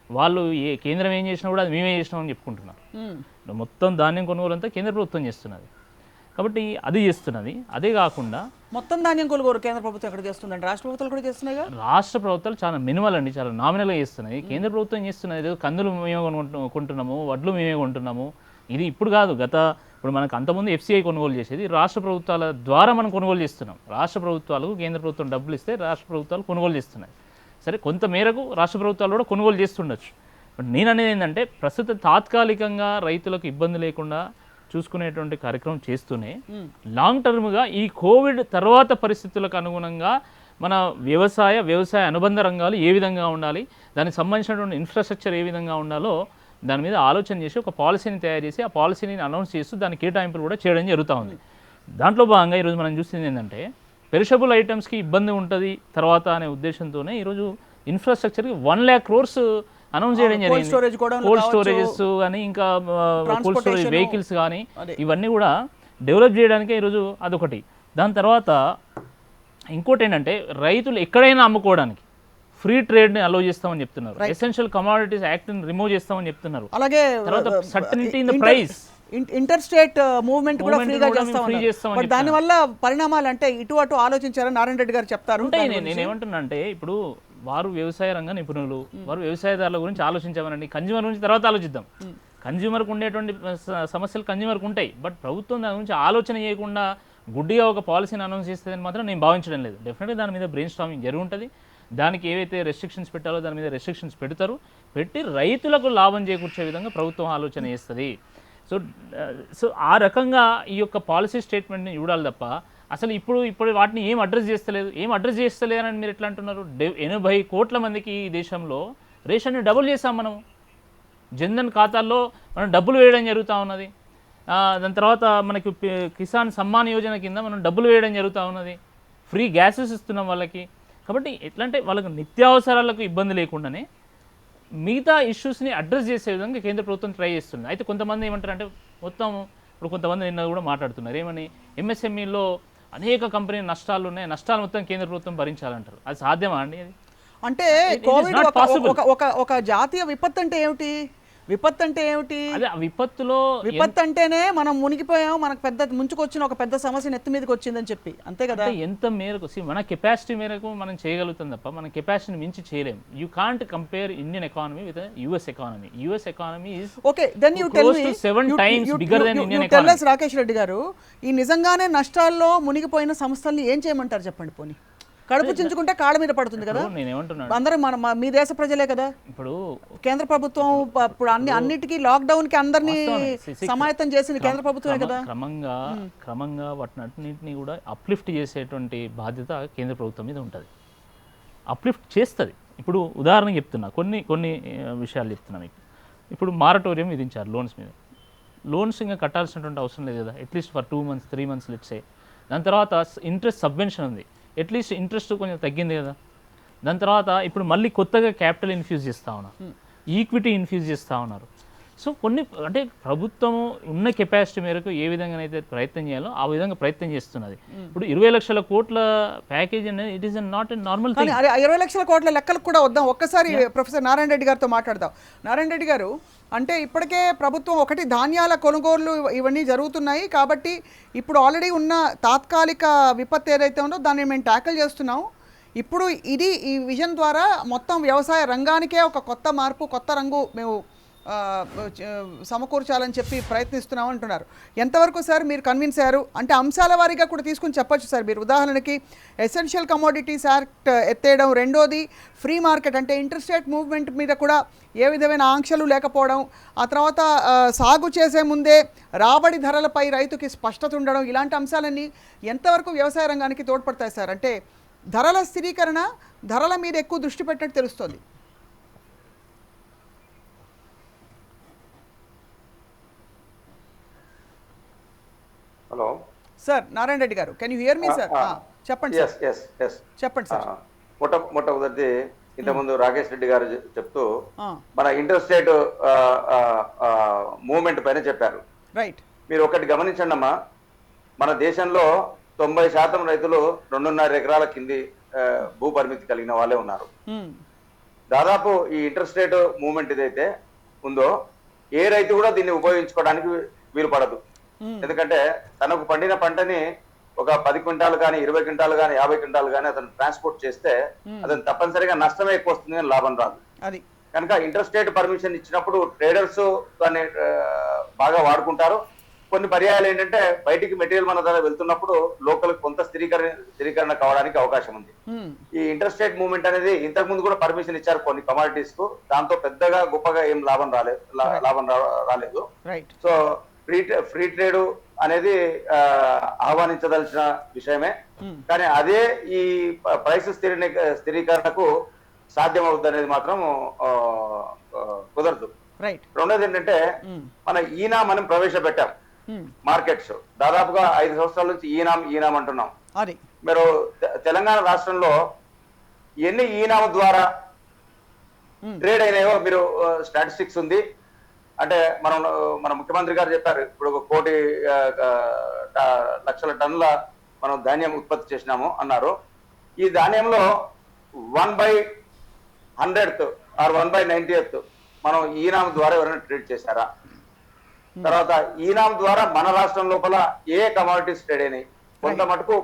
వాళ్ళు కేంద్రం ఏం చేసినా కూడా అది మేమే చేసినామని చెప్పుకుంటున్నారు. మొత్తం ధాన్యం కొనుగోలు అంతా కేంద్ర ప్రభుత్వం చేస్తున్నది, కాబట్టి అది చేస్తున్నది. అదే కాకుండా మొత్తం ధాన్యం కొనుగోలు కేంద్ర ప్రభుత్వం ఎక్కడ చేస్తుందండి? రాష్ట్ర ప్రభుత్వాలు కూడా చేస్తున్నాయి. రాష్ట్ర ప్రభుత్వాలు చాలా మినిమల్ అండి, చాలా నామినల్గా చేస్తున్నాయి. కేంద్ర ప్రభుత్వం చేస్తున్నది కందులు మేమే కొంటున్నాము, వడ్లు మేమే కొంటున్నాము. ఇది ఇప్పుడు కాదు, ఇప్పుడు మనకు అంతకుముందు ఎఫ్సిఐ కొనుగోలు చేసేది, రాష్ట్ర ప్రభుత్వాల ద్వారా మనం కొనుగోలు చేస్తున్నాం. రాష్ట్ర ప్రభుత్వాలకు కేంద్ర ప్రభుత్వం డబ్బులు ఇస్తే రాష్ట్ర ప్రభుత్వాలు కొనుగోలు చేస్తున్నాయి. సరే, కొంత మేరకు రాష్ట్ర ప్రభుత్వాలు కూడా కొనుగోలు చేస్తుండొచ్చు. బట్ నేను అనేది ఏంటంటే ప్రస్తుత తాత్కాలికంగా రైతులకు ఇబ్బంది లేకుండా చూసుకునేటువంటి కార్యక్రమం చేస్తూనే లాంగ్ టర్మ్గా ఈ కోవిడ్ తర్వాత పరిస్థితులకు అనుగుణంగా మన వ్యవసాయ అనుబంధ రంగాలు ఏ విధంగా ఉండాలి, దానికి సంబంధించినటువంటి ఇన్ఫ్రాస్ట్రక్చర్ ఏ విధంగా ఉండాలో దాని మీద ఆలోచన చేసి ఒక పాలసీని తయారు చేసి ఆ పాలసీని అనౌన్స్ చేస్తూ దాని కేటాయింపులు కూడా చేయడం జరుగుతూ ఉంది. దాంట్లో భాగంగా ఈరోజు మనం చూసింది ఏంటంటే పెరిషబుల్ ఐటమ్స్కి ఇబ్బంది ఉంటుంది తర్వాత అనే ఉద్దేశంతోనే ఈరోజు ఇన్ఫ్రాస్ట్రక్చర్కి 1 lakh crores అనౌన్స్ చేయడం జరిగింది. కోల్డ్ స్టోరేజెస్ కానీ ఇంకా కోల్డ్ స్టోరేజ్ వెహికల్స్ కానీ ఇవన్నీ కూడా డెవలప్ చేయడానికే ఈరోజు అదొకటి. దాని తర్వాత ఇంకోటి ఏంటంటే రైతులు ఎక్కడైనా అమ్ముకోవడానికి ఫ్రీ ట్రేడ్ని అలో చేస్తామని చెప్తున్నారు. ఎసెన్షియల్ కమోడిటీస్ యాక్ట్ని రిమూవ్ చేస్తామని చెప్తున్నారు. అలాగే తర్వాత certainty in the price, inter state movement కూడా ఫ్రీగా చేస్తాం. బట్ దానివల్ల పరిణామాలు అంటే ఇటు అటు ఆలోచించారని నారాయణ రెడ్డి గారు చెప్తారు. నేను ఏమంటున్నా అంటే ఇప్పుడు వారు వ్యవసాయ రంగ నిపుణులు, వారు వ్యవసాయదారుల గురించి ఆలోచించామనండి. కన్జ్యూమర్ గురించి తర్వాత ఆలోచిద్దాం. కన్జ్యూమర్కు ఉండేటువంటి సమస్యలు కన్జ్యూమర్కు ఉంటాయి, బట్ ప్రభుత్వం దాని గురించి ఆలోచన చేయకుండా గుడ్డిగా ఒక పాలసీని అనౌన్స్ చేస్తుందని మాత్రం నేను భావించడం లేదు. డెఫినెట్గా దాని మీద బ్రెయిన్ స్టార్మింగ్ జరిగి ఉంటుంది. దానికి ఏవైతే రెస్ట్రిక్షన్స్ పెట్టాలో దాని మీద రెస్ట్రిక్షన్స్ పెట్టి రైతులకు లాభం చేకూర్చే విధంగా ప్రభుత్వం ఆలోచన చేస్తుంది. సో ఆ రకంగా ఈ యొక్క పాలసీ స్టేట్మెంట్ని చూడాలి తప్ప అసలు ఇప్పుడు వాటిని ఏం అడ్రస్ చేస్తలేదు అని మీరు ఎట్లా అంటున్నారు? 80 కోట్ల మందికి ఈ దేశంలో రేషన్ని డబుల్ చేసాం మనం. జన్ధన్ ఖాతాల్లో మనం డబ్బులు వేయడం జరుగుతూ ఉన్నది. దాని తర్వాత మనకి కిసాన్ సమ్మాన్ యోజన కింద మనం డబ్బులు వేయడం జరుగుతూ ఉన్నది. ఫ్రీ గ్యాసెస్ ఇస్తున్నాం వాళ్ళకి. కాబట్టి ఎట్లా అంటే వాళ్ళకి నిత్యావసరాలకు ఇబ్బంది లేకుండానే మిగతా ఇష్యూస్ని అడ్రస్ చేసే విధంగా కేంద్ర ప్రభుత్వం ట్రై చేస్తుంది. అయితే కొంతమంది ఏమంటారంటే మొత్తం ఇప్పుడు కొంతమంది నిన్న కూడా మాట్లాడుతున్నారు ఏమని, ఎంఎస్ఎంఈలో అనేక కంపెనీ నష్టాలు ఉన్నాయి, నష్టాలు మొత్తం కేంద్ర ప్రభుత్వం భరించాలంటారు. అది సాధ్యమా అండి? అది అంటే కోవిడ్ ఒక జాతీయ విపత్తు అంటే ఏమిటి? అదే విపత్తు అంటేనే మనం మునిగిపోయాం, మనకు పెద్ద ముంచుకొచ్చిన ఒక పెద్ద సమస్య నెత్తి మీదకి వచ్చిందని చెప్పి, అంతే కదా. ఎంత మేరకు మన కెపాసిటీ మేరకు మనం చేయగలుగుతాం తప్ప మన కెపాసిటీని మించి చేయలేం. You can't compare Indian economy with US economy. US economy is okay. Then you tell me 7 times bigger than Indian economy. Rakesh Reddy గారు, ఈ నిజంగానే నష్టాల్లో మునిగిపోయిన సంస్థల్ని ఏం చేయమంటారు చెప్పండి. పోనీ కడుపు చించుకుంటే కాళ్ళ మీద పడుతుంది కదా. అందరూ మీ దేశ ప్రజలే కదా. ఇప్పుడు కేంద్ర ప్రభుత్వం ఇప్పుడు అన్నిటికీ లాక్డౌన్ కి అందరినీ సమాయత్తం చేసింది కేంద్ర ప్రభుత్వమే కదా. క్రమంగా వాటిని కూడా అప్లిఫ్ట్ చేసేటువంటి బాధ్యత కేంద్ర ప్రభుత్వం మీద ఉంటుంది. అప్లిఫ్ట్ చేస్తుంది. ఇప్పుడు ఉదాహరణకు చెప్తున్నా, కొన్ని విషయాలు చెప్తున్నా మీకు. ఇప్పుడు మారటోరియం విధించారు లోన్స్ మీద. లోన్స్ ఇంకా కట్టాల్సినటువంటి అవసరం లేదు కదా, at least for 2 months 3 months let's say. దాని తర్వాత ఇంట్రెస్ట్ సబ్వెన్షన్ ఉంది, అట్లీస్ట్ ఇంట్రెస్ట్ కొంచెం తగ్గింది కదా. దాని తర్వాత ఇప్పుడు మళ్ళీ కొత్తగా క్యాపిటల్ ఇన్ఫ్యూజ్ చేస్తూ ఉన్నారు, ఈక్విటీ ఇన్ఫ్యూజ్ చేస్తూ ఉన్నారు. సో కొన్ని అంటే ప్రభుత్వం ఉన్న కెపాసిటీ మేరకు ఏ విధంగానైతే ప్రయత్నం చేయాలో ఆ విధంగా ప్రయత్నం చేస్తున్నది. ఇప్పుడు 20 లక్షల కోట్ల ప్యాకేజ్ అనేది it is not a normal కానీ థింగ్. అదే 20 లక్షల కోట్ల లెక్కలకు కూడా వద్దాం, ఒక్కసారి ప్రొఫెసర్ నారాయణ రెడ్డి గారితో మాట్లాడదాం. నారాయణ రెడ్డి గారు, అంటే ఇప్పటికే ప్రభుత్వం ఒకటి ధాన్యాల కొనుగోళ్లు ఇవన్నీ జరుగుతున్నాయి కాబట్టి ఇప్పుడు ఆల్రెడీ ఉన్న తాత్కాలిక విపత్తు ఏదైతే ఉందో దాన్ని మేము ట్యాకిల్ చేస్తున్నాం. ఇప్పుడు ఈ విజన్ ద్వారా మొత్తం వ్యవసాయ రంగానికే ఒక కొత్త మార్పు, కొత్త రంగు మేము సమకూర్చాలని చెప్పి ప్రయత్నిస్తున్నాం అంటున్నారు. ఎంతవరకు సార్ మీరు కన్విన్స్ అయ్యారు? అంటే అంశాల వారీగా కూడా తీసుకుని చెప్పొచ్చు సార్. మీరు ఉదాహరణకి ఎసెన్షియల్ కమోడిటీస్ యాక్ట్ ఎత్తేయడం, రెండోది ఫ్రీ మార్కెట్ అంటే ఇంటర్స్టేట్ మూవ్మెంట్ మీద కూడా ఏ విధమైన ఆంక్షలు లేకపోవడం, ఆ తర్వాత సాగు చేసే ముందే రాబడి ధరలపై రైతుకి స్పష్టత ఉండడం, ఇలాంటి అంశాలన్నీ ఎంతవరకు వ్యవసాయ రంగానికి తోడ్పడతాయి సార్? అంటే ధరల స్థిరీకరణ, ధరల మీద ఎక్కువ దృష్టి పెట్టినట్టు తెలుస్తుంది. హలో సార్, నారాయణ రెడ్డి గారు, can you here me sir? చెప్పండి సార్. చెప్పండి సార్. మొట్టమొదటి ఇంతకుముందు రాకేష్ రెడ్డి గారు చెప్తూ మన ఇంటర్స్టేట్ మూవ్మెంట్ పైన చెప్పారు. రైట్. మీరు ఒకటి గమనించండి అమ్మా, మన దేశంలో 90% రైతులు 2.5 ఎకరాల కింది భూ పరిమితి కలిగిన వాళ్ళే ఉన్నారు. దాదాపు ఈ ఇంటర్స్టేట్ మూవ్మెంట్ ఏదైతే ఉందో ఏ రైతు కూడా దీన్ని ఉపయోగించుకోవడానికి వీలు పడదు. ఎందుకంటే తనకు పండిన పంటని ఒక 10 క్వింటాలు కానీ 20 క్వింటాలు కానీ 50 క్వింటాలు కానీ అతను ట్రాన్స్పోర్ట్ చేస్తే అతను తప్పనిసరిగా నష్టమే ఎక్కువ వస్తుంది కానీ లాభం రాదు. అది కనుక ఇంటర్స్టేట్ పర్మిషన్ ఇచ్చినప్పుడు ట్రేడర్స్ దాన్ని బాగా వాడుకుంటారు. కొన్ని పర్యాయాలు ఏంటంటే బయటికి మెటీరియల్ మన ద్వారా వెళ్తున్నప్పుడు లోకల్ కొంత స్థిరీకరణ కావడానికి అవకాశం ఉంది. ఈ ఇంటర్స్టేట్ మూవ్మెంట్ అనేది ఇంతకు ముందు కూడా పర్మిషన్ ఇచ్చారు కొన్ని కమాడిటీస్ కు, దాంతో పెద్దగా గొప్పగా ఏం లాభం రాలేదు. సో ఫ్రీ ట్రేడ్ అనేది ఆహ్వానించదలసిన విషయమే, కానీ అదే ఈ ప్రైస్ స్థిరీకరణకు సాధ్యం అవుతుంది అనేది మాత్రం కుదరదు. రెండోది ఏంటంటే మన ఈనాం మనం ప్రవేశపెట్టాం మార్కెట్స్, దాదాపుగా 5 సంవత్సరాల నుంచి ఈనాం అంటున్నాం. మీరు తెలంగాణ రాష్ట్రంలో ఎన్ని ఈనాం ద్వారా ట్రేడ్ అయినాయో మీరు స్టాటిస్టిక్స్ ఉంది. అంటే మన ముఖ్యమంత్రి గారు చెప్పారు, ఇప్పుడు 1 కోటి లక్షల టన్నుల మనం ధాన్యం ఉత్పత్తి చేసినాము అన్నారు. ఈ ధాన్యంలో 1/100th ఆర్ 1/90th మనం ఈనాం ద్వారా ఎవరైనా ట్రేడ్ చేశారా? తర్వాత ఈనాం ద్వారా మన రాష్ట్రం లోపల ఏ కమాడిటీస్ ట్రేడ్ అయినాయి? కొంత మటుకు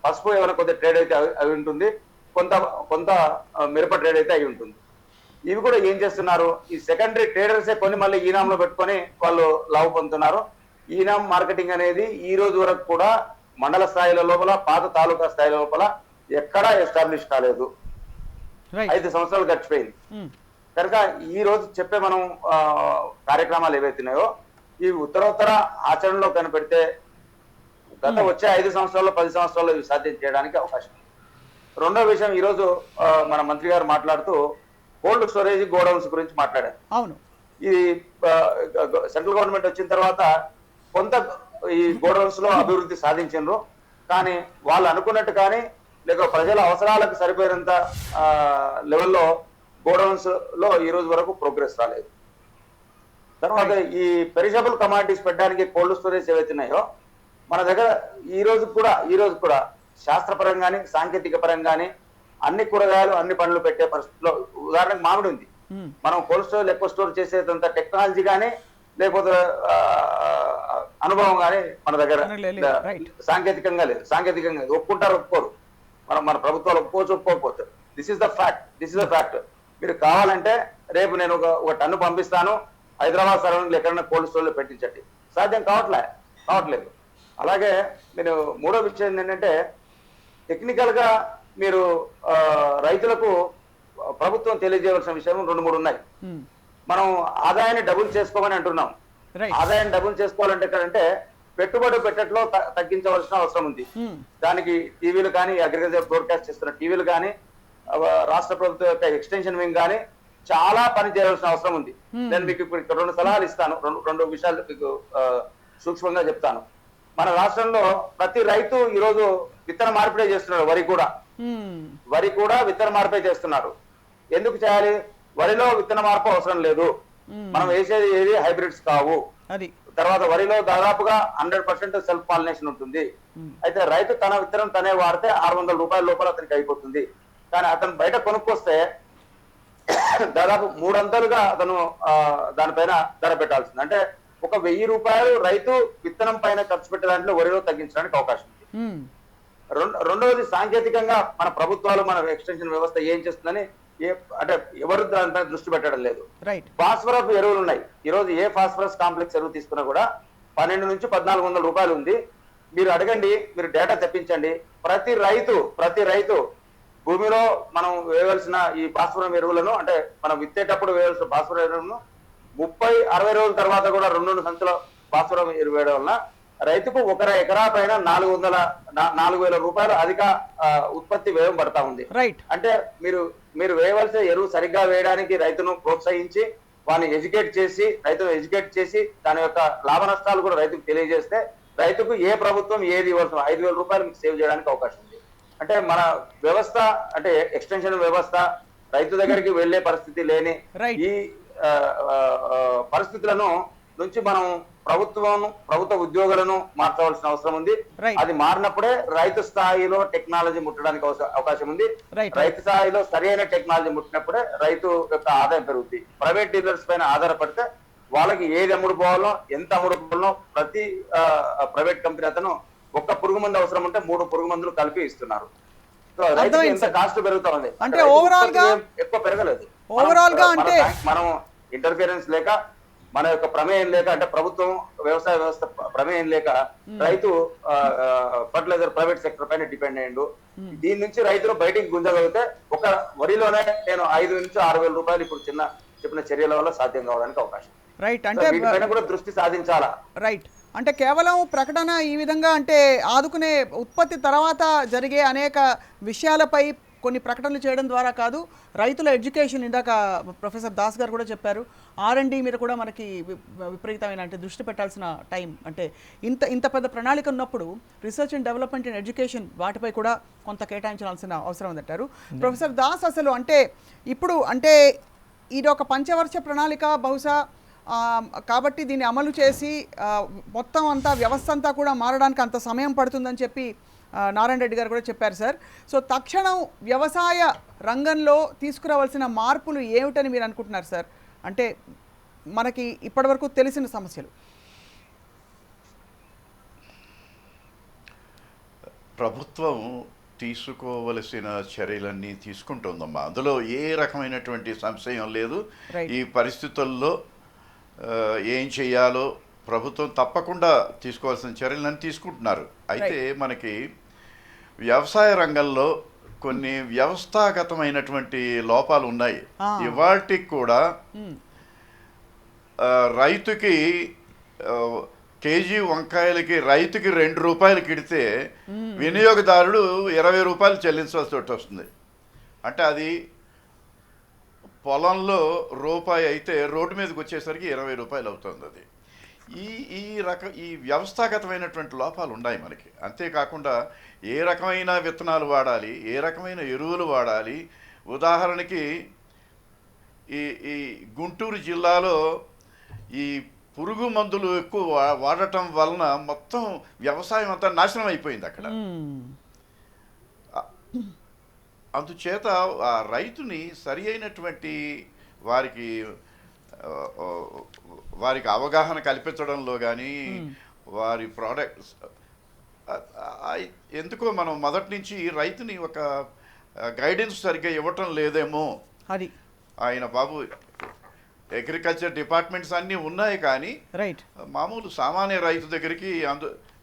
పసుపు ఏమైనా కొంత ట్రేడ్ అయితే అయి ఉంటుంది, కొంత మిరప ట్రేడ్ అయితే అయి ఉంటుంది. ఇవి కూడా ఏం చేస్తున్నారు, ఈ సెకండరీ ట్రేడర్సే కొన్ని మళ్ళీ ఈనాంలో పెట్టుకొని వాళ్ళు లాభ పొందుతున్నారు. ఈనాం మార్కెటింగ్ అనేది ఈ రోజు వరకు కూడా మండల స్థాయిల లోపల, పాత తాలూకా స్థాయిల లోపల ఎక్కడా ఎస్టాబ్లిష్ కాలేదు. 5 సంవత్సరాలు గడిచిపోయింది. కనుక ఈ రోజు చెప్పే మనం కార్యక్రమాలు ఏవైతున్నాయో ఇవి ఉత్తరోత్తర ఆచరణలో కనిపెడితే గత వచ్చే 5 సంవత్సరాల్లో 10 సంవత్సరాల్లో ఇవి సాధ్యం చేయడానికి అవకాశం ఉంది. రెండో విషయం, ఈరోజు మన మంత్రి గారు మాట్లాడుతూ కోల్డ్ స్టోరేజ్ గోడౌన్స్ గురించి మాట్లాడారు. అవును, ఇది సెంట్రల్ గవర్నమెంట్ వచ్చిన తర్వాత కొంత ఈ గోడౌన్స్ లో అభివృద్ధి సాధించారు, కానీ వాళ్ళు అనుకున్నట్టు కానీ లేక ప్రజల అవసరాలకు సరిపోయినంత లెవెల్లో గోడౌన్స్ లో ఈ రోజు వరకు ప్రోగ్రెస్ రాలేదు. తర్వాత ఈ పెరిషబుల్ కమాడిటీస్ పెట్టడానికి కోల్డ్ స్టోరేజ్ ఏవైతున్నాయో మన దగ్గర ఈ రోజు కూడా శాస్త్రపరంగాని సాంకేతిక పరంగాని అన్ని కూరగాయలు అన్ని పండ్లు పెట్టే పరిస్థితిలో, ఉదాహరణకు మామిడి ఉంది, మనం కోల్డ్ స్టోరేజ్ ఎక్కువ స్టోర్ చేసేంత టెక్నాలజీ కానీ లేకపోతే అనుభవం కానీ మన దగ్గర సాంకేతికంగా లేదు. ఒప్పుకుంటారు ఒప్పుకోరు, మన ప్రభుత్వాలు ఒప్పుకోకపోతే దిస్ ఇస్ ద ఫ్యాక్ట్. మీరు కావాలంటే రేపు నేను ఒక టన్ను పంపిస్తాను, హైదరాబాద్ సరౌండింగ్ ఎక్కడైనా కోల్డ్ స్టోర్ లో పెట్టించండి, సాధ్యం కావట్లేదు. అలాగే మీరు మూడో విషయం ఏంటంటే టెక్నికల్ గా మీరు రైతులకు ప్రభుత్వం తెలియజేయవలసిన విషయం 2-3 ఉన్నాయి. మనం ఆదాయాన్ని డబుల్ చేసుకోమని అంటున్నాం. ఆదాయాన్ని డబుల్ చేసుకోవాలంటే ఎక్కడంటే పెట్టుబడి పెట్టట్లో తగ్గించవలసిన అవసరం ఉంది. దానికి టీవీలు కానీ, అగ్రికల్చర్ బ్రాడ్కాస్ట్ చేస్తున్న టీవీలు కానీ, రాష్ట్ర ప్రభుత్వం యొక్క ఎక్స్టెన్షన్ వింగ్ కానీ చాలా పని చేయాల్సిన అవసరం ఉంది. నేను మీకు ఇప్పుడు ఇక్కడ 2 సలహాలు ఇస్తాను, రెండు విషయాలు మీకు సూక్ష్మంగా చెప్తాను. మన రాష్ట్రంలో ప్రతి రైతు ఈరోజు విత్తన మార్పిడి చేస్తున్నాడు. వరి కూడా విత్తన మార్పిడి చేస్తున్నాడు. ఎందుకు చేయాలి? వరిలో విత్తన మార్పు అవసరం లేదు. మనం వేసేది ఏది హైబ్రిడ్స్ కావు. తర్వాత వరిలో దాదాపుగా 100% సెల్ఫ్ పాలినేషన్ ఉంటుంది. అయితే రైతు తన విత్తనం తనే వాడితే 600 రూపాయల లోపల అతనికి అయిపోతుంది. కానీ అతను బయట కొనుక్కొస్తే దాదాపు 300గా అతను దానిపైన ధర పెట్టాల్సింది. అంటే ఒక 1000 రూపాయలు రైతు విత్తనం పైన ఖర్చు పెట్టే దాంట్లో వరిలో తగ్గించడానికి అవకాశం ఉంది. రెండవది, సాంకేతికంగా మన ప్రభుత్వాలు, మన ఎక్స్టెన్షన్ వ్యవస్థ ఏం చేస్తుందని అంటే ఎవరు దానిపై దృష్టి పెట్టడం లేదు. ఫాస్ఫరస్ ఎరువులు ఉన్నాయి. ఈ రోజు ఏ ఫాస్ఫరస్ కాంప్లెక్స్ ఎరువు తీసుకున్నా కూడా 1200 నుంచి 1400 రూపాయలు ఉంది. మీరు అడగండి, మీరు డేటా తెప్పించండి. ప్రతి రైతు భూమిలో మనం వేయవలసిన ఈ ఫాస్ఫరస్ ఎరువులను, అంటే మనం విత్తేటప్పుడు వేయవలసిన ఫాస్ఫరస్ ఎరువులను 30-60 రోజుల తర్వాత కూడా 2 సంచుల ఫాస్ఫరస్ ఎరువు వేయడం వల్ల రైతుకు 1 ఎకరా పైన 4,000 రూపాయలు అధిక ఉత్పత్తి వ్యయం పడతా ఉంది. అంటే మీరు వేయవలసిన ఎరువు సరిగ్గా వేయడానికి రైతును ప్రోత్సహించి వారిని ఎడ్యుకేట్ చేసి దాని యొక్క లాభ నష్టాలు కూడా రైతుకు తెలియజేస్తే రైతుకు ఏ ప్రభుత్వం ఏది ఇవ్వాల్సిన 5,000 రూపాయలు మీకు సేవ్ చేయడానికి అవకాశం ఉంది. అంటే మన వ్యవస్థ, అంటే ఎక్స్టెన్షన్ వ్యవస్థ రైతు దగ్గరికి వెళ్లే పరిస్థితి లేని ఈ పరిస్థితులను నుంచి మనం ప్రభుత్వ ఉద్యోగులను మార్చవలసిన అవసరం ఉంది. అది మారినప్పుడే రైతు స్థాయిలో టెక్నాలజీ ముట్టడానికి అవకాశం ఉంది. రైతు స్థాయిలో సరైన టెక్నాలజీ ముట్టినప్పుడే రైతు యొక్క ఆదాయం పెరుగుతుంది. ప్రైవేట్ డీలర్స్ పైన ఆధారపడితే వాళ్ళకి ఏది అమ్ముడు పోవాలో, ఎంత అమ్ముడు పోవాలో ప్రతి ప్రైవేట్ కంపెనీ అతను ఒక్క పురుగు మందు అవసరం ఉంటే 3 పురుగు మందులు కలిపి ఇస్తున్నారు. కాస్ట్ పెరుగుతా ఉంది. అంటే ఓవరాల్ గా ఎక్కువ పెరగలేదు. మనం ఇంటర్ఫిరెన్స్ లేక, మన యొక్క ప్రమేయం లేక, అంటే ప్రభుత్వం వ్యవసాయ వ్యవస్థ ప్రమేయం లేక రైతు ఫర్టిలైజర్ ప్రైవేట్ సెక్టర్ పైన డిపెండ్ అయ్యిండు. దీని నుంచి రైతులు బయటికి గుంజగలిగితే ఒక వరిలోనే నేను 5,000 నుంచి 6,000 రూపాయలు ఇప్పుడు చెప్పిన చర్యల వల్ల సాధ్యం కావడానికి అవకాశం. అంటే కూడా దృష్టి సాధించాలా. అంటే కేవలం ప్రకటన ఈ విధంగా, అంటే ఆదుకునే ఉత్పత్తి తర్వాత జరిగే అనేక విషయాలపై కొన్ని ప్రకటనలు చేయడం ద్వారా కాదు, రైతుల ఎడ్యుకేషన్, ఇందాక ప్రొఫెసర్ దాస్ గారు కూడా చెప్పారు, R&D మీద కూడా మనకి విపరీతమైన అంటే దృష్టి పెట్టాల్సిన టైం. అంటే ఇంత పెద్ద ప్రణాళిక ఉన్నప్పుడు research and development and education వాటిపై కూడా కొంత కేటాయించాల్సిన అవసరం ఉందంటారు. ప్రొఫెసర్ దాస్, అసలు అంటే ఇప్పుడు అంటే ఇది ఒక పంచవర్ష ప్రణాళిక బహుశా, కాబట్టి దీన్ని అమలు చేసి మొత్తం అంతా వ్యవస్థ అంతా కూడా మారడానికి అంత సమయం పడుతుందని చెప్పి నారాయణ రెడ్డి గారు కూడా చెప్పారు సార్. సో తక్షణం వ్యవసాయ రంగంలో తీసుకురావాల్సిన మార్పులు ఏమిటని మీరు అనుకుంటున్నారు సార్? అంటే మనకి ఇప్పటివరకు తెలిసిన సమస్యలు. ప్రభుత్వం తీసుకోవలసిన చర్యలన్నీ తీసుకుంటుందమ్మా. అందులో ఏ రకమైనటువంటి సంశయం లేదు. ఈ పరిస్థితుల్లో ఏం చేయాలో ప్రభుత్వం తప్పకుండా తీసుకోవాల్సిన చర్యలన్నీ తీసుకుంటున్నారు. అయితే మనకి వ్యవసాయ రంగంలో కొన్ని వ్యవస్థాగతమైనటువంటి లోపాలు ఉన్నాయి. ఇవాటికి కూడా రైతుకి కేజీ వంకాయలకి రైతుకి 2 రూపాయలు కిడితే వినియోగదారుడు 20 రూపాయలు చెల్లించాల్సి వస్తుంది. అంటే అది పొలంలో రూపాయి అయితే రోడ్డు మీదకి వచ్చేసరికి 20 రూపాయలు అవుతుంది. అది ఈ వ్యవస్థాగతమైనటువంటి లోపాలు ఉన్నాయి మనకి. అంతేకాకుండా ఏ రకమైన విత్తనాలు వాడాలి, ఏ రకమైన ఎరువులు వాడాలి. ఉదాహరణకి ఈ గుంటూరు జిల్లాలో ఈ పురుగు మందులు ఎక్కువ వాడటం వలన మొత్తం వ్యవసాయం అంతా నాశనం అయిపోయింది అక్కడ. అందుచేత ఆ రైతుని సరి అయినటువంటి వారికి అవగాహన కల్పించడంలో కానీ వారి ప్రోడక్ట్స్ ఎందుకో మనం మొదటి నుంచి రైతుని ఒక గైడెన్స్ సరిగ్గా ఇవ్వటం లేదేమో. అది ఆయన బాబు అగ్రికల్చర్ డిపార్ట్మెంట్స్ అన్నీ ఉన్నాయి, కానీ మామూలు సామాన్య రైతు దగ్గరికి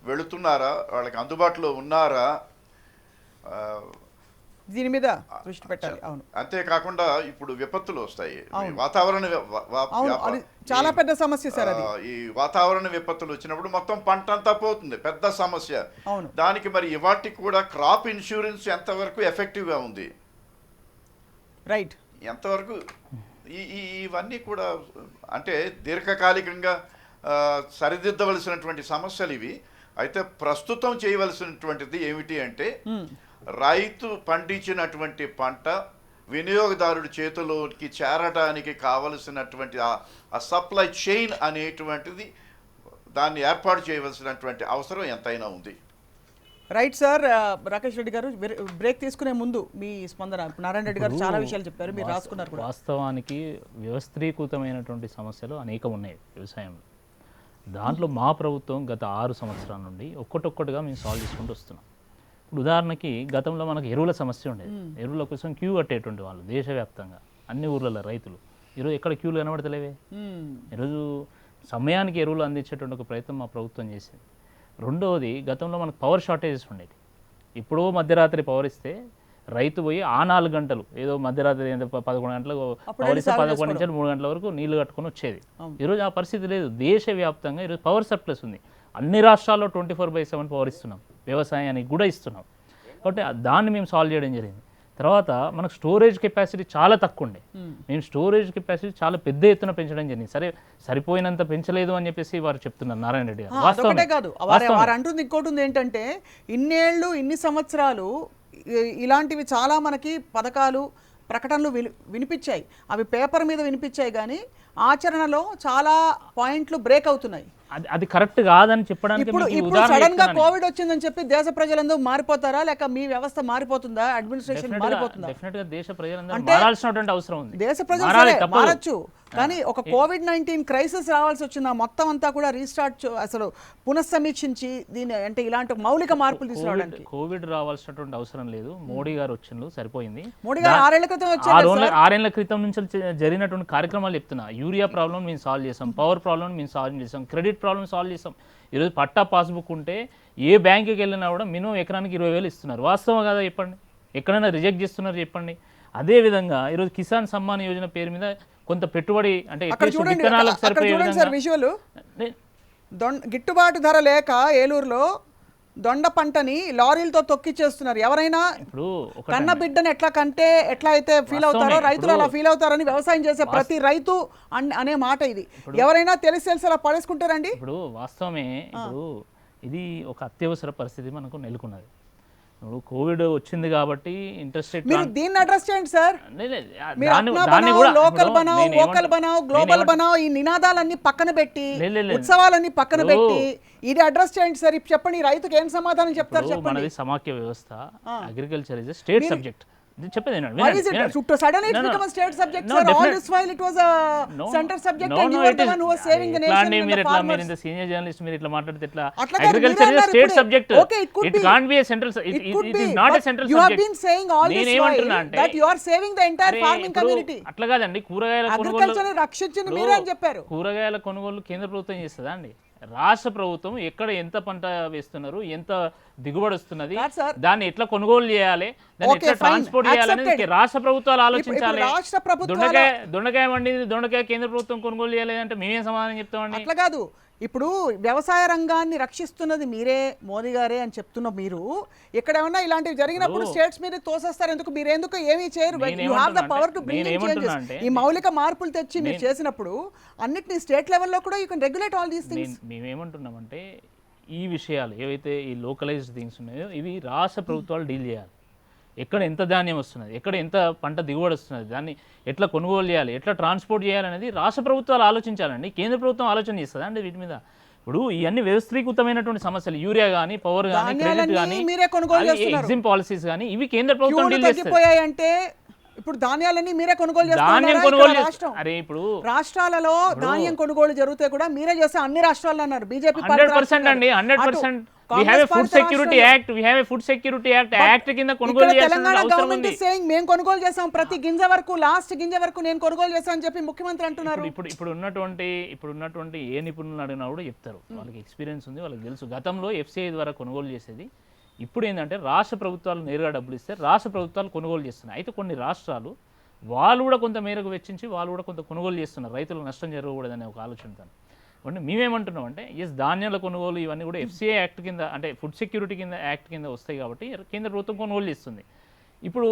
వెళుతున్నారా, వాళ్ళకి అందుబాటులో ఉన్నారా, దీని మీద దృష్టి పెట్టాలి. అవును. అంతేకాకుండా ఇప్పుడు విపత్తులు వస్తాయి, వాతావరణ చాలా పెద్ద సమస్య సార్ అది. ఈ వాతావరణ విపత్తులు వచ్చినప్పుడు మొత్తం పంట అంతా పోతుంది, పెద్ద సమస్య. దానికి మరి ఇవాటికి కూడా క్రాప్ ఇన్సూరెన్స్ ఎంతవరకు ఎఫెక్టివ్గా ఉంది, రైట్, ఎంతవరకు ఇవన్నీ కూడా అంటే దీర్ఘకాలికంగా సరిదిద్దవలసినటువంటి సమస్యలు ఇవి. అయితే ప్రస్తుతం చేయవలసినటువంటిది ఏమిటి అంటే రైతు పండించినటువంటి పంట వినియోగదారుడి చేతిలోకి చేరడానికి కావలసినటువంటి ఆ సప్లై చైన్ అనేటువంటిది దాన్ని ఏర్పాటు చేయవలసినటువంటి అవసరం ఎంతైనా ఉంది. Right sir. రాకేష్ రెడ్డి గారు, బ్రేక్ తీసుకునే ముందు మీ స్పందన. నారాయణ రెడ్డి గారు చాలా విషయాలు చెప్పారు, మీరు రాసుకున్నారు కూడా. వాస్తవానికి వ్యవస్థీకృతమైనటువంటి సమస్యలు అనేకం ఉన్నాయి వ్యవసాయంలో. దాంట్లో మా ప్రభుత్వం గత 6 సంవత్సరాల నుండి ఒక్కొక్కటిగా మేము సాల్వ్ చేసుకుంటూ వస్తున్నాం. ఇప్పుడు ఉదాహరణకి గతంలో మనకు ఎరువుల సమస్య ఉండేది. ఎరువుల కోసం క్యూ కట్టేటువంటి వాళ్ళు దేశవ్యాప్తంగా అన్ని ఊర్లలో రైతులు. ఈరోజు ఎక్కడ క్యూలు కనబడతలేవే. ఈరోజు సమయానికి ఎరువులు అందించేటువంటి ఒక ప్రయత్నం మా ప్రభుత్వం చేసింది. రెండవది, గతంలో మనకు పవర్ షార్టేజెస్ ఉండేది. ఇప్పుడు మధ్యరాత్రి పవర్ ఇస్తే రైతు పోయి ఆ 4 గంటలు ఏదో మధ్యరాత్రి 11 గంటలకు పవర్ ఇస్తే 11 నుంచి 3 గంటల వరకు నీళ్లు కట్టుకొని వచ్చేది. ఈరోజు ఆ పరిస్థితి లేదు. దేశవ్యాప్తంగా ఈరోజు పవర్ సర్ప్లస్ ఉంది. అన్ని రాష్ట్రాల్లో 24/7 పవర్ ఇస్తున్నాం, వ్యవసాయానికి కూడా ఇస్తున్నాం. కాబట్టి దాన్ని మేము సాల్వ్ చేయడం జరిగింది. తర్వాత మనకు స్టోరేజ్ కెపాసిటీ చాలా తక్కువ ఉండే. మేము స్టోరేజ్ కెపాసిటీ చాలా పెద్ద ఎత్తున పెంచడం జరిగింది. సరే, సరిపోయినంత పెంచలేదు అని చెప్పేసి వారు చెప్తున్నారు నారాయణ రెడ్డి గారు. అదొకటే కాదు, వారు అంటుంది ఇంకోటి ఉంది ఏంటంటే, ఇన్నేళ్ళు ఇన్ని సంవత్సరాలు ఇలాంటివి చాలా మనకి పథకాలు ప్రకటనలు వినిపించాయి. అవి పేపర్ మీద వినిపించాయి, కానీ ఆచరణలో చాలా పాయింట్లు బ్రేక్ అవుతున్నాయి. అది కరెక్ట్ కాదని చెప్పడానికి ఇప్పుడు సడన్ గా కోవిడ్ వచ్చిందని చెప్పి దేశ ప్రజలందరూ మారిపోతారా, లేక మీ వ్యవస్థ మారిపోతుందా, అడ్మినిస్ట్రేషన్ మారిపోతుందా? డెఫినెట్ గా దేశ ప్రజలందరూ మారాల్సినటువంటి అవసరం ఉంది. దేశ ప్రజలు మారచ్చు, కానీ ఒక కోవిడ్-19 క్రైసిస్ రావాల్సి వచ్చిన మొత్తం అంతా కూడా రీస్టార్ట్, అసలు పునఃసమీక్షించి దీని అంటే ఇలాంటి మౌలిక మార్పులు తీసుకురావడానికి కోవిడ్ రావాల్సినటువంటి అవసరం లేదు. మోడీ గారు వచ్చిండ్రు, సరిపోయింది. మోడీ గారు 6 ఏళ్ల క్రితం వచ్చారు. 6 ఏళ్ల క్రితం నుంచి జరిగినటువంటి కార్యక్రమాలు చెప్తున్నా. యూరియా ప్రాబ్లం మేము సాల్వ్ చేసాం, పవర్ ప్రాబ్లం మేము సాల్వ్ చేసాం, క్రెడిట్ ప్రాబ్లం సాల్వ్ చేసాం. ఈరోజు పట్టా పాస్బుక్ ఉంటే ఏ బ్యాంకుకి వెళ్ళినా కూడా మినిమం ఎకరానికి 20,000 ఇస్తున్నారు. వాస్తవం కదా చెప్పండి? ఎక్కడైనా రిజెక్ట్ చేస్తున్నారు చెప్పండి? అదేవిధంగా ఈరోజు కిసాన్ సమ్మాన్ యోజన పేరు మీద కొంత పెట్టుబడి అంటే విత్తనాలకు సరిపోయే గిట్టుబాటు ధర లేక ఏలూరులో దొండ పంటని లారీలతో తొక్కిచ్చేస్తున్నారు. ఎవరైనా ఇప్పుడు కన్న బిడ్డను ఎట్లా అయితే ఫీల్ అవుతారో రైతులు అలా ఫీల్ అవుతారని వ్యవసాయం చేసే ప్రతి రైతు అనే మాట ఇది. ఎవరైనా తెలిసి అలా పడేసుకుంటారండి. ఇప్పుడు వాస్తవమే, ఇప్పుడు ఇది ఒక అత్యవసర పరిస్థితి మనకు నెలకొన్నది. ఇప్పుడు కోవిడ్ వచ్చింది కాబట్టి ఇంట్రెస్ట్ రేట్ మీరు దీన్ని అడ్రస్ చేయండి సార్. లోకల్ బనావ్, వోకల్ బనావ్, గ్లోబల్ బనావ్, ఈ నినాదాలన్నీ పక్కన పెట్టి, ఉత్సవాలన్నీ పక్కన పెట్టి ఇది అడ్రస్ చేయండి సార్. చెప్పండి, రైతుకి ఏం సమాధానం చెప్తారు చెప్పండి. మనది సమాఖ్య వ్యవస్థ, అగ్రికల్చర్ ఇస్ స్టేట్ సబ్జెక్ట్. చెప్పేది సీనియర్ జర్నలిస్ట్ మీరు ఇట్లా మాట్లాడితే ఎట్లా? Agriculture is state subject. It can't be a central, it is not a central subject. నేను ఏమంటున్నా అంటే అట్లా కాదండి. కూరగాయల కొనుగోలు కేంద్ర ప్రభుత్వం చేస్తుందా అండి? రాష్ట్ర ప్రభుత్వం ఎక్కడ ఎంత పంట వేస్తున్నారు, ఎంత దిగుబడి వస్తున్నది, దాన్ని ఎట్లా కొనుగోలు చేయాలి, దాన్ని ఎట్లా ట్రాన్స్పోర్ట్ చేయాలని రాష్ట్ర ప్రభుత్వాలు ఆలోచించాలి. దొండకాయ వండింది దొండకాయ కేంద్ర ప్రభుత్వం కొనుగోలు చేయాలి అంటే మేమేం సమాధానం చెప్తామండి? అట్లా కాదు. ఇప్పుడు వ్యవసాయ రంగాన్ని రక్షిస్తున్నది మీరే, మోదీ గారే అని చెప్తున్న మీరు ఇక్కడ ఏమన్నా ఇలాంటివి జరిగినప్పుడు స్టేట్స్ మీద తోసేస్తారు. ఎందుకు మీరెందుకు ఏమీ చేయరు? You have the power to bring in changes. ఈ మౌలిక మార్పులు తెచ్చి మీరు చేసినప్పుడు అన్నిటిని స్టేట్ లెవెల్లో కూడా you can regulate all these things. మేమేమంటున్నామంటే ఈ విషయాలు ఏవైతే ఈ లోకలైజ్డ్ థింగ్స్ ఉన్నాయో ఇవి రాష్ట్ర ప్రభుత్వాలు డీల్ చేయాలి. ఎక్కడ ఎంత ధాన్యం వస్తున్నది, ఎక్కడ ఎంత పంట దిగుబడి వస్తున్నది, దాన్ని ఎట్లా కొనుగోలు చేయాలి, ఎట్లా ట్రాన్స్పోర్ట్ చేయాలనేది రాష్ట్ర ప్రభుత్వాలు ఆలోచించాలండి. కేంద్ర ప్రభుత్వం ఆలోచన చేస్తుందా అండి వీటి మీద? ఇప్పుడు ఇవన్నీ వ్యవస్థీకృతమైనటువంటి సమస్యలు, యూరియా కానీ, పవర్ కానీ, క్రెడిట్ కానీ, ఎగ్జిమ్ పాలసీస్ కానీ, ఇవి కేంద్ర ప్రభుత్వం డీల్ చేస్తుంది. ఇప్పుడు ధాన్యాలన్నీ మీరే కొనుగోలు చేస్తున్నారు. అరే ఇప్పుడు రాష్ట్రాలలో ధాన్యం కొనుగోలు జరిగితే కూడా మీరే చేస్తే అన్ని రాష్ట్రాల్లో అన్నారు బీజేపీ 100% అండి. 100% we have a food security act, we have a food security act కింద కొనుగోలు చేయాల్సిన అవసరం ఉంది. మేము కొనుగోలు చేసాం, ప్రతి గింజ వరకు, లాస్ట్ గింజ వరకు నేను కొనుగోలు చేశాను అని చెప్పి ముఖ్యమంత్రి అంటున్నారు. ఇప్పుడు ఉన్నటువంటి ఏ నిపుణులను అడిగినా కూడా చెప్తారు, వాళ్ళకి ఎక్స్పీరియన్స్ ఉంది, వాళ్ళకి తెలుసు. గతంలో FCI ద్వారా కొనుగోలు చేసేది. ఇప్పుడు ఏంటంటే రాష్ట్ర ప్రభుత్వాలు నేరుగా డబ్బులు ఇస్తే రాష్ట్ర ప్రభుత్వాలు కొనుగోలు చేస్తున్నాయి. అయితే కొన్ని రాష్ట్రాలు వాళ్ళు కూడా కొంత మేరకు వెచ్చించి వాళ్ళు కూడా కొంత కొనుగోలు చేస్తున్నారు, రైతులకు నష్టం జరగకూడదనే ఒక ఆలోచనతో. అంటే మేమేమంటున్నాం అంటే ధాన్యాల కొనుగోలు ఇవన్నీ కూడా FCI యాక్ట్ కింద, అంటే ఫుడ్ సెక్యూరిటీ కింద యాక్ట్ కింద వస్తాయి కాబట్టి కేంద్ర ప్రభుత్వం కొనుగోలు చేస్తుంది. ఇప్పుడు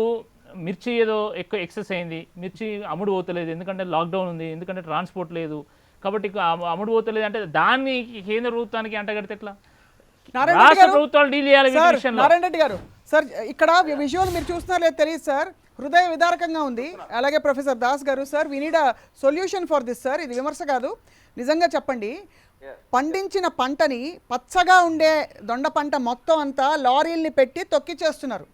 మిర్చి ఏదో ఎక్కువ ఎక్సెస్ అయింది, మిర్చి అమ్ముడు పోతలేదు, ఎందుకంటే లాక్డౌన్ ఉంది, ఎందుకంటే ట్రాన్స్పోర్ట్ లేదు, కాబట్టి అమ్ముడు పోతలేదు అంటే దాన్ని కేంద్ర ప్రభుత్వానికి అంటగడితే ఎట్లా? రాష్ట్ర ప్రభుత్వాలు డీల్ చేయాలి వీటి విషయంలో. నారాయణ రెడ్డి గారు సార్, ఇక్కడ విజువల్ మీరు చూస్తున్నారో లేదో తెలియదు సార్, హృదయ విదారకంగా ఉంది. అలాగే ప్రొఫెసర్ దాస్ గారు, sir we need a solution for this sir. ఇది విమర్శ కాదు, నిజంగా చెప్పండి. పండించిన పంటని, పచ్చగా ఉండే దొండ పంట మొత్తం అంతా లారీల్ని పెట్టి తొక్కిచేస్తున్నారు.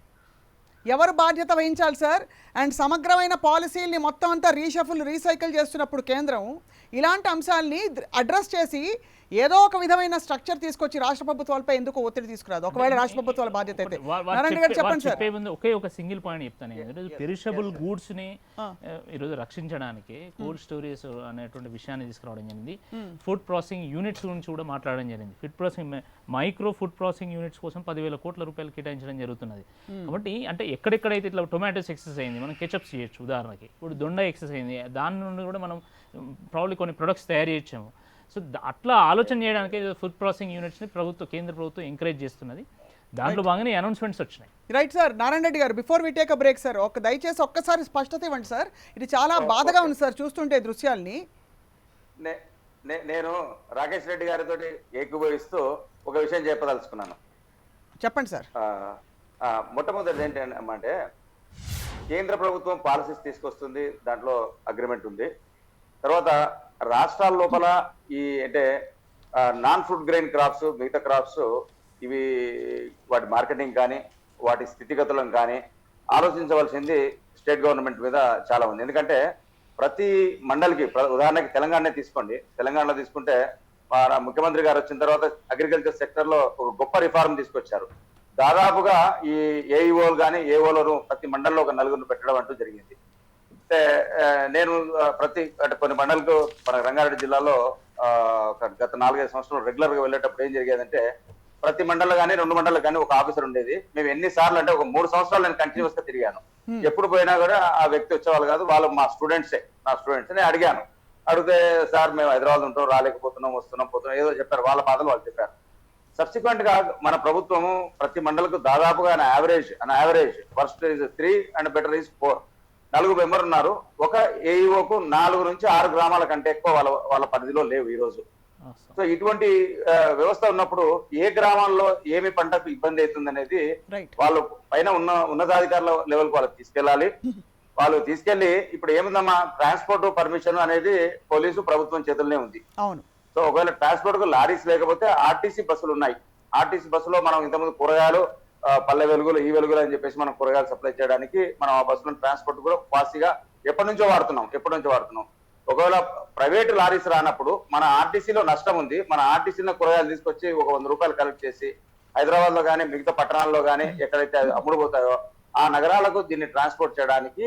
ఎవరు బాధ్యత వహించాలి సార్? అండ్ సమగ్రమైన పాలసీల్ని మొత్తం అంతా రీసైకిల్ చేస్తున్నప్పుడు కేంద్రం ఇలాంటి అంశాలని అడ్రస్ చేసి ఏదో ఒక విధమైన స్ట్రక్చర్ తీసుకొచ్చి రాష్ట్ర ప్రభుత్వాలపై ఎందుకు ఒత్తిడి తీసుకురాదు? ఒకవేళ రాష్ట్ర ప్రభుత్వాల బాధ్యత అయితే. నారాయణ గారు చెప్పండి సార్. ఒకే ఒక సింగిల్ పాయింట్ చెప్తాను. ఈరోజు పెరిషబుల్ గూడ్స్ ని ఈరోజు రక్షించడానికి కోల్డ్ స్టోరేజ్ అనేటువంటి విషయాన్ని తీసుకురావడం జరిగింది. ఫుడ్ ప్రాసెసింగ్ యూనిట్స్ గురించి కూడా మాట్లాడడం జరిగింది. మైక్రో ఫుడ్ ప్రాసెసింగ్ యూనిట్స్ కోసం 10,000 కోట్ల రూపాయలు కేటాయించడం జరుగుతున్నది. కాబట్టి అంటే ఎక్కడెక్కడైతే ఇట్లా టొమాటోస్ ఎక్సెస్ అయింది, మనం కెచప్స్ చేయొచ్చు ఉదాహరణకి. ఇప్పుడు దొండ ఎక్సెస్ అయింది, దాని నుండి కూడా మనం ప్రాబ్లీ కొన్ని ప్రొడక్ట్స్ తయారు చేయొచ్చాము. సో అట్లా ఆలోచన చేయడానికి ఫుడ్ ప్రాసెసింగ్ యూనిట్స్ని కేంద్ర ప్రభుత్వం ఎంకరేజ్ చేస్తున్నది. దాంట్లో భాగంగా అనౌన్స్మెంట్స్ వచ్చినాయి. Right sir. నారాయణ రెడ్డి గారు, before we take a break sir, దయచేసి ఒక్కసారి స్పష్టత ఇవ్వండి సార్. ఇది చాలా బాధగా ఉంది సార్ చూస్తుంటే దృశ్యాల్ని. నేను రాకేష్ రెడ్డి గారితో ఏకీభవిస్తూ ఒక విషయం చెప్పదలుచుకున్నాను. చెప్పండి సార్. మొట్టమొదటి ఏంటంటే కేంద్ర ప్రభుత్వం పాలసీస్ తీసుకొస్తుంది, దాంట్లో అగ్రిమెంట్ ఉంది. తర్వాత రాష్ట్రాల లోపల ఈ అంటే నాన్ ఫుడ్ గ్రెయిన్ క్రాప్స్, మిగతా క్రాప్స్ ఇవి వాటి మార్కెటింగ్ కానీ వాటి స్థితిగతులను కానీ ఆలోచించవలసింది స్టేట్ గవర్నమెంట్ మీద చాలా ఉంది. ఎందుకంటే ప్రతి మండలికి, ఉదాహరణకి తెలంగాణ తీసుకోండి, తెలంగాణలో తీసుకుంటే మన ముఖ్యమంత్రి గారు వచ్చిన తర్వాత అగ్రికల్చర్ సెక్టర్ లో ఒక గొప్ప రిఫార్మ్ తీసుకొచ్చారు. దాదాపుగా ఈ ఏఈఓలు కానీ ఏఓలను ప్రతి మండలంలో ఒక 4 పెట్టడం అంటూ జరిగింది. నేను అంటే కొన్ని మండలకు మన రంగారెడ్డి జిల్లాలో గత 4-5 సంవత్సరాలు రెగ్యులర్ గా వెళ్ళేటప్పుడు ఏం జరిగేదంటే ప్రతి మండలం కానీ 2 మండలం కానీ ఒక ఆఫీసర్ ఉండేది. మేము ఎన్నిసార్లు అంటే ఒక 3 సంవత్సరాలు నేను కంటిన్యూస్ గా తిరిగాను. ఎప్పుడు పోయినా కూడా ఆ వ్యక్తి వచ్చేవాళ్ళు కాదు, వాళ్ళు నా స్టూడెంట్స్ నేను అడిగాను. అడిగితే సార్ మేము హైదరాబాద్ ఉంటాం, రాలేకపోతున్నాం, వస్తున్నాం పోతున్నాం ఏదో చెప్పారు. వాళ్ళ బాధలు వాళ్ళు చెప్పారు. సబ్సిక్వెంట్ గా మన ప్రభుత్వము ప్రతి మండలకు దాదాపుగా average first is 3 and better is 4 4 member ఉన్నారు. ఒక ఏఈఓకు 4 నుంచి 6 గ్రామాల కంటే ఎక్కువ వాళ్ళ పరిధిలో లేవు ఈ రోజు. సో ఇటువంటి వ్యవస్థ ఉన్నప్పుడు ఏ గ్రామాల్లో ఏమి పంటకు ఇబ్బంది అవుతుంది అనేది వాళ్ళు పైన ఉన్నతాధికారుల లెవెల్కి వాళ్ళకి తీసుకెళ్ళాలి. వాళ్ళు తీసుకెళ్లి ఇప్పుడు ఏముందమ్మా, ట్రాన్స్పోర్ట్ పర్మిషన్ అనేది పోలీసు ప్రభుత్వం చేతుల్లోనే ఉంది. అవును. సో ఒకవేళ ట్రాన్స్పోర్ట్ కు లారీస్ లేకపోతే ఆర్టీసీ బస్సులు ఉన్నాయి. ఆర్టీసీ బస్సులో మనం ఇంతకుముందు కూరగాయలు, పల్లె వెలుగులు, ఈ వెలుగులు అని చెప్పేసి మనం కూరగాయలు సప్లై చేయడానికి మనం ఆ బస్సులను ట్రాన్స్పోర్ట్ కూడా ఫాస్ట్గా ఎప్పటి నుంచో వాడుతున్నాం. ఒకవేళ ప్రైవేట్ లారీస్ రానప్పుడు మన ఆర్టీసీలో నష్టం ఉంది. మన ఆర్టీసీలో కూరగాయలు తీసుకొచ్చి ఒక 100 రూపాయలు కలెక్ట్ చేసి హైదరాబాద్ లో కానీ మిగతా పట్టణాల్లో కానీ ఎక్కడైతే అమ్ముడు పోతాయో ఆ నగరాలకు దీన్ని ట్రాన్స్పోర్ట్ చేయడానికి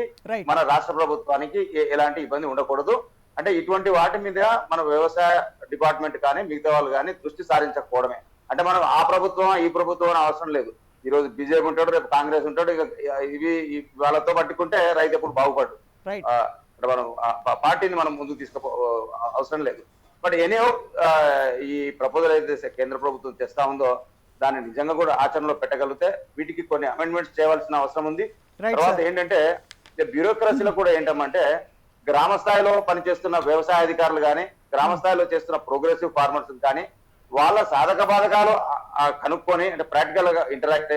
మన రాష్ట్ర ప్రభుత్వానికి ఎలాంటి ఇబ్బంది ఉండకూడదు. అంటే ఇటువంటి వాటి మీద మన వ్యవసాయ డిపార్ట్మెంట్ కానీ మిగతా వాళ్ళు కానీ దృష్టి సారించకపోవడమే. అంటే మనం ఆ ప్రభుత్వం ఈ ప్రభుత్వం అని అవసరం లేదు. ఈ రోజు బీజేపీ ఉంటాడు, రేపు కాంగ్రెస్ ఉంటాడు, ఇవి వాళ్ళతో పట్టుకుంటే రైతు ఎప్పుడు బాగుపడు. అంటే మనం పార్టీని మనం ముందుకు తీసుకో అవసరం లేదు. బట్ ఎనీహౌ ఈ ప్రపోజల్ అయితే కేంద్ర ప్రభుత్వం తెస్తా ఉందో దాన్ని నిజంగా కూడా ఆచరణలో పెట్టగలిగితే వీటికి కొన్ని అమెండ్మెంట్స్ చేయవలసిన అవసరం ఉంది. తర్వాత ఏంటంటే బ్యూరోక్రసీలో కూడా ఏంటంటే గ్రామ స్థాయిలో పనిచేస్తున్న వ్యవసాయ అధికారులు కానీ గ్రామ స్థాయిలో చేస్తున్న ప్రోగ్రెసివ్ ఫార్మర్స్ కానీ వాళ్ళ సాధక బాధకాలు కనుక్కొని అంటే ప్రాక్టికల్ గా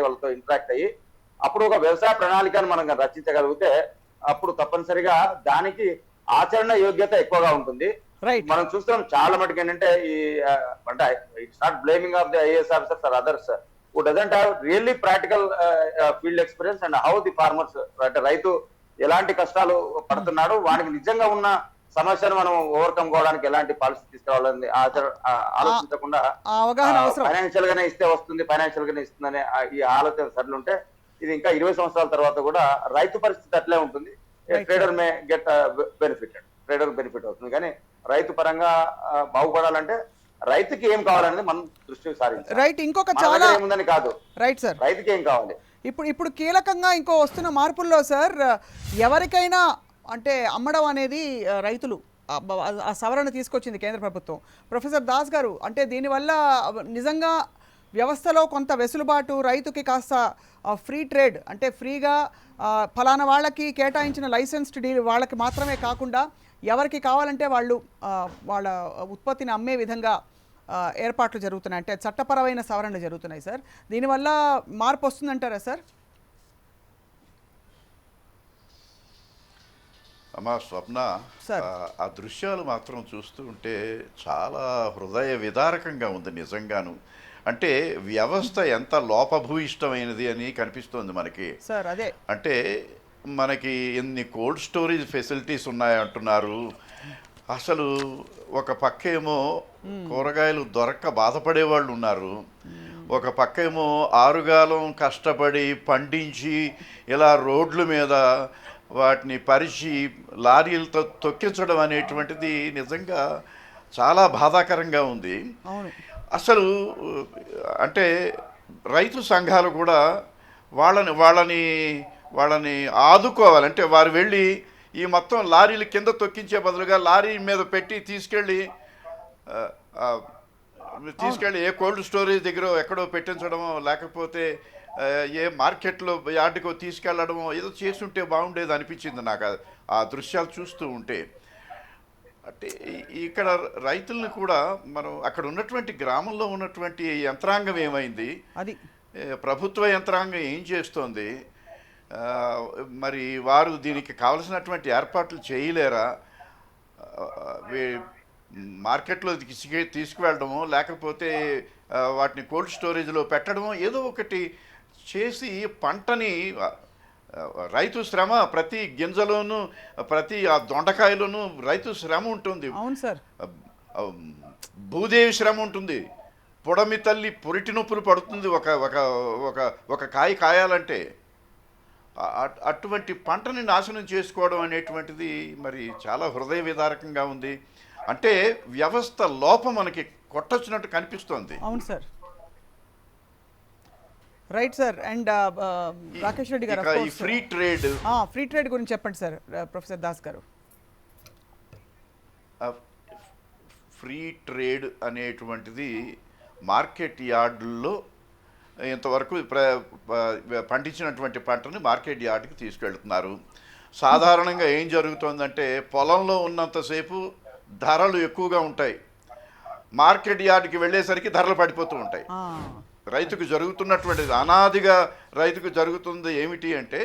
వాళ్ళతో ఇంటరాక్ట్ అయ్యి అప్పుడు ఒక వ్యవసాయ ప్రణాళికను మనం రచించగలిగితే అప్పుడు తప్పనిసరిగా దానికి ఆచరణ యోగ్యత ఎక్కువగా ఉంటుంది. మనం చూస్తున్నాం చాలా మటుకు ఏంటంటే ఈ అంటే it's not blaming of the IAS officers or others who doesn't have really practical field experience and how the farmers అంటే రైతు ఎలాంటి కష్టాలు పడుతున్నాడు, వానికి నిజంగా ఉన్న సమస్యను మనం ఓవర్కమ్ కావడానికి ఎలాంటి పాలసీ తీసుకురావాలని ఆలోచించకుండా ఫైనాన్షియల్ గానే ఇస్తే వస్తుంది, ఫైనాన్షియల్ గానే ఇస్తుందనే ఈ ఆలోచన సరళుంటే ఇది ఇంకా 20 సంవత్సరాల తర్వాత కూడా రైతు పరిస్థితి అట్లే ఉంటుంది. ట్రేడర్ మే గెట్ బెనిఫిట్ అవుతుంది. కానీ రైతు పరంగా బాగుపడాలంటే రైతుకి ఏం కావాలనేది మనం దృష్టి సారించాలి. రైట్. ఇంకొక చాలా ఏముందని కాదు, రైట్ సార్, రైతుకి ఏం కావాలి. ఇప్పుడు కీలకంగా ఇంకో వస్తున్న మార్పుల్లో సార్ ఎవరికైనా అంటే అమ్మడం అనేది రైతులు ఆ సవరణ తీసుకొచ్చింది కేంద్ర ప్రభుత్వం. ప్రొఫెసర్ దాస్ గారు, అంటే దీనివల్ల నిజంగా వ్యవస్థలో కొంత వెసులుబాటు, రైతుకి కాస్త ఫ్రీ ట్రేడ్ అంటే ఫ్రీగా ఫలానా వాళ్ళకి కేటాయించిన లైసెన్స్డ్ డీల్ వాళ్ళకి మాత్రమే కాకుండా ఎవరికి కావాలంటే వాళ్ళు వాళ్ళ ఉత్పత్తిని అమ్మే విధంగా ఏర్పాట్లు జరుగుతున్నాయి, అంటే చట్టపరమైన సవరణలు జరుగుతున్నాయి సార్. దీనివల్ల మార్పు వస్తుందంటారా సార్? అమ్మా స్వప్న, ఆ దృశ్యాలు మాత్రం చూస్తూ ఉంటే చాలా హృదయ విదారకంగా ఉంది నిజంగాను. అంటే వ్యవస్థ ఎంత లోపభూయిష్టమైనది అని కనిపిస్తోంది మనకి సార్. అదే అంటే మనకి ఎన్ని కోల్డ్ స్టోరేజ్ ఫెసిలిటీస్ ఉన్నాయంటున్నారు. అసలు ఒక పక్కేమో కూరగాయలు దొరక్క బాధపడే వాళ్ళు ఉన్నారు, ఒక పక్కేమో ఆరుగాలం కష్టపడి పండించి ఇలా రోడ్ల మీద వాటిని పరిచి లారీలతో తొక్కించడం అనేటువంటిది నిజంగా చాలా బాధాకరంగా ఉంది. అసలు అంటే రైతు సంఘాలు కూడా వాళ్ళని ఆదుకోవాలంటే వారు వెళ్ళి ఈ మొత్తం లారీల కింద తొక్కించే బదులుగా లారీ మీద పెట్టి తీసుకెళ్ళి ఏ కోల్డ్ స్టోరేజ్ దగ్గర ఎక్కడో పెట్టించడమో లేకపోతే ఏ మార్కెట్లో యార్డుకో తీసుకెళ్లడమో ఏదో చేస్తుంటే బాగుండేది అనిపించింది నాకు ఆ దృశ్యాలు చూస్తూ ఉంటే. అంటే ఇక్కడ రైతులను కూడా మనం అక్కడ ఉన్నటువంటి గ్రామంలో ఉన్నటువంటి యంత్రాంగం ఏమైంది, అది ప్రభుత్వ యంత్రాంగం ఏం చేస్తోంది, మరి వారు దీనికి కావలసినటువంటి ఏర్పాట్లు చేయలేరా, మార్కెట్లో తీసుకువెళ్ళడమో లేకపోతే వాటిని కోల్డ్ స్టోరేజ్లో పెట్టడమో ఏదో ఒకటి చేసి పంటని రైతు శ్రమ ప్రతి గింజలోనూ ప్రతి ఆ దొండకాయలోనూ రైతు శ్రమ ఉంటుంది. అవును సార్. భూదేవి శ్రమ ఉంటుంది, పొడమి తల్లి పొరిటి నొప్పులు పడుతుంది ఒక ఒక ఒక ఒక కాయ కాయాలంటే. అటువంటి పంటని నాశనం చేసుకోవడం అనేటువంటిది మరి చాలా హృదయ విదారకంగా ఉంది. అంటే వ్యవస్థ లోపం మనకి కొట్టొచ్చినట్టు కనిపిస్తోంది. అవును sir. Right sir. And Rakesh Reddy గారు, ఫ్రీ ట్రేడ్ గురించి చెప్పండి సార్ ప్రొఫెసర్ దాస్ గారు. ఫ్రీ ట్రేడ్ అనేటువంటిది మార్కెట్ యార్డుల్లో ఇంతవరకు పండించినటువంటి పంటని మార్కెట్ యార్డుకి తీసుకెళ్తున్నారు. సాధారణంగా ఏం జరుగుతుందంటే పొలంలో ఉన్నంతసేపు ధరలు ఎక్కువగా ఉంటాయి, మార్కెట్ యార్డుకి వెళ్ళేసరికి ధరలు పడిపోతూ ఉంటాయి. రైతుకు జరుగుతున్నటువంటిది అనాదిగా రైతుకు జరుగుతుంది ఏమిటి అంటే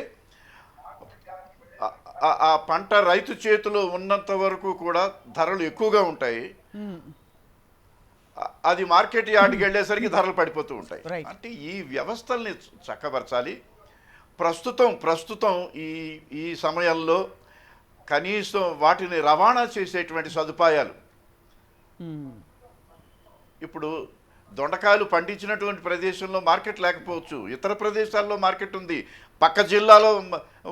ఆ పంట రైతు చేతిలో ఉన్నంత వరకు కూడా ధరలు ఎక్కువగా ఉంటాయి, అది మార్కెట్ యార్డ్కి వెళ్ళేసరికి ధరలు పడిపోతూ ఉంటాయి. అంటే ఈ వ్యవస్థల్ని చక్కబరచాలి. ప్రస్తుతం ఈ సమయంలో కనీసం వాటిని రవాణా చేసేటువంటి సదుపాయాలు, ఇప్పుడు దొండకాయలు పండించినటువంటి ప్రదేశంలో మార్కెట్ లేకపోవచ్చు, ఇతర ప్రదేశాల్లో మార్కెట్ ఉంది, పక్క జిల్లాలో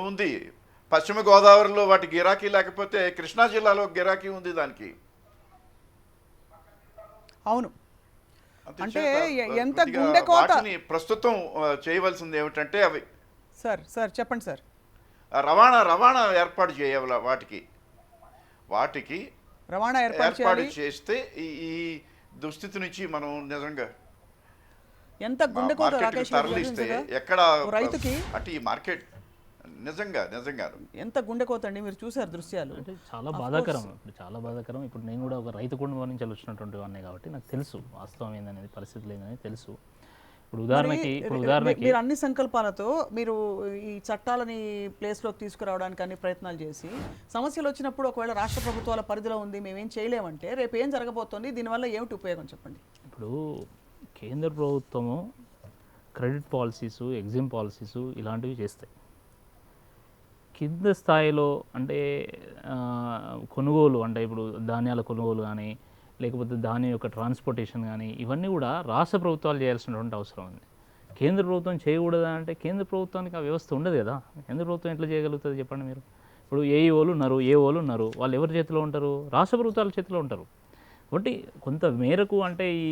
ఉంది, పశ్చిమ గోదావరిలో వాటి గిరాకీ లేకపోతే కృష్ణా జిల్లాలో గిరాకీ ఉంది దానికి. అవును. అంటే ఎంత గుండెకోత ప్రస్తుతం చేయవలసింది ఏమిటంటే అవి సార్ చెప్పండి సార్. రవాణా ఏర్పాటు చేయాలి, వాటికి రవాణా ఏర్పాటు చేస్తే ఈ దుస్థితి నుంచి మనం నిజంగా ఎంత గుండెకోత తరలిస్తే ఎక్కడ రైతుకి అంటే ఈ మార్కెట్ నిజంగా ఎంత గుండెకోత అండి. మీరు చూసారు దృశ్యాలు, అంటే చాలా బాధాకరం. ఇప్పుడు నేను కూడా ఒక రైతు కుటుంబం నుంచి వచ్చినటువంటి వాడిని కాబట్టి నాకు తెలుసు వాస్తవం ఏందనేది, పరిస్థితులు ఏందనేది తెలుసు. ఇప్పుడు ఉదాహరణకి మీరు అన్ని సంకల్పాలతో మీరు ఈ చట్టాలని ప్లేస్లోకి తీసుకురావడానికి అన్ని ప్రయత్నాలు చేసి సమస్యలు వచ్చినప్పుడు ఒకవేళ రాష్ట్ర ప్రభుత్వాల పరిధిలో ఉంది మేమేం చేయలేమంటే రేపు ఏం జరగబోతోంది, దీనివల్ల ఏమిటి ఉపయోగం చెప్పండి. ఇప్పుడు కేంద్ర ప్రభుత్వము క్రెడిట్ పాలసీసు, ఎగ్జిమ్ పాలసీసు ఇలాంటివి చేస్తాయి. కింద స్థాయిలో అంటే కొనుగోలు, అంటే ఇప్పుడు ధాన్యాల కొనుగోలు కానీ లేకపోతే ధాన్యం యొక్క ట్రాన్స్పోర్టేషన్ కానీ ఇవన్నీ కూడా రాష్ట్ర ప్రభుత్వాలు చేయాల్సినటువంటి అవసరం ఉంది. కేంద్ర ప్రభుత్వం చేయకూడదా అంటే కేంద్ర ప్రభుత్వానికి ఆ వ్యవస్థ ఉండదు కదా. కేంద్ర ప్రభుత్వం ఎట్లా చేయగలుగుతుంది చెప్పండి మీరు. ఇప్పుడు ఏఓలు ఉన్నారు, వాళ్ళు ఎవరి చేతిలో ఉంటారు? రాష్ట్ర ప్రభుత్వాల చేతిలో ఉంటారు. కాబట్టి కొంత మేరకు అంటే ఈ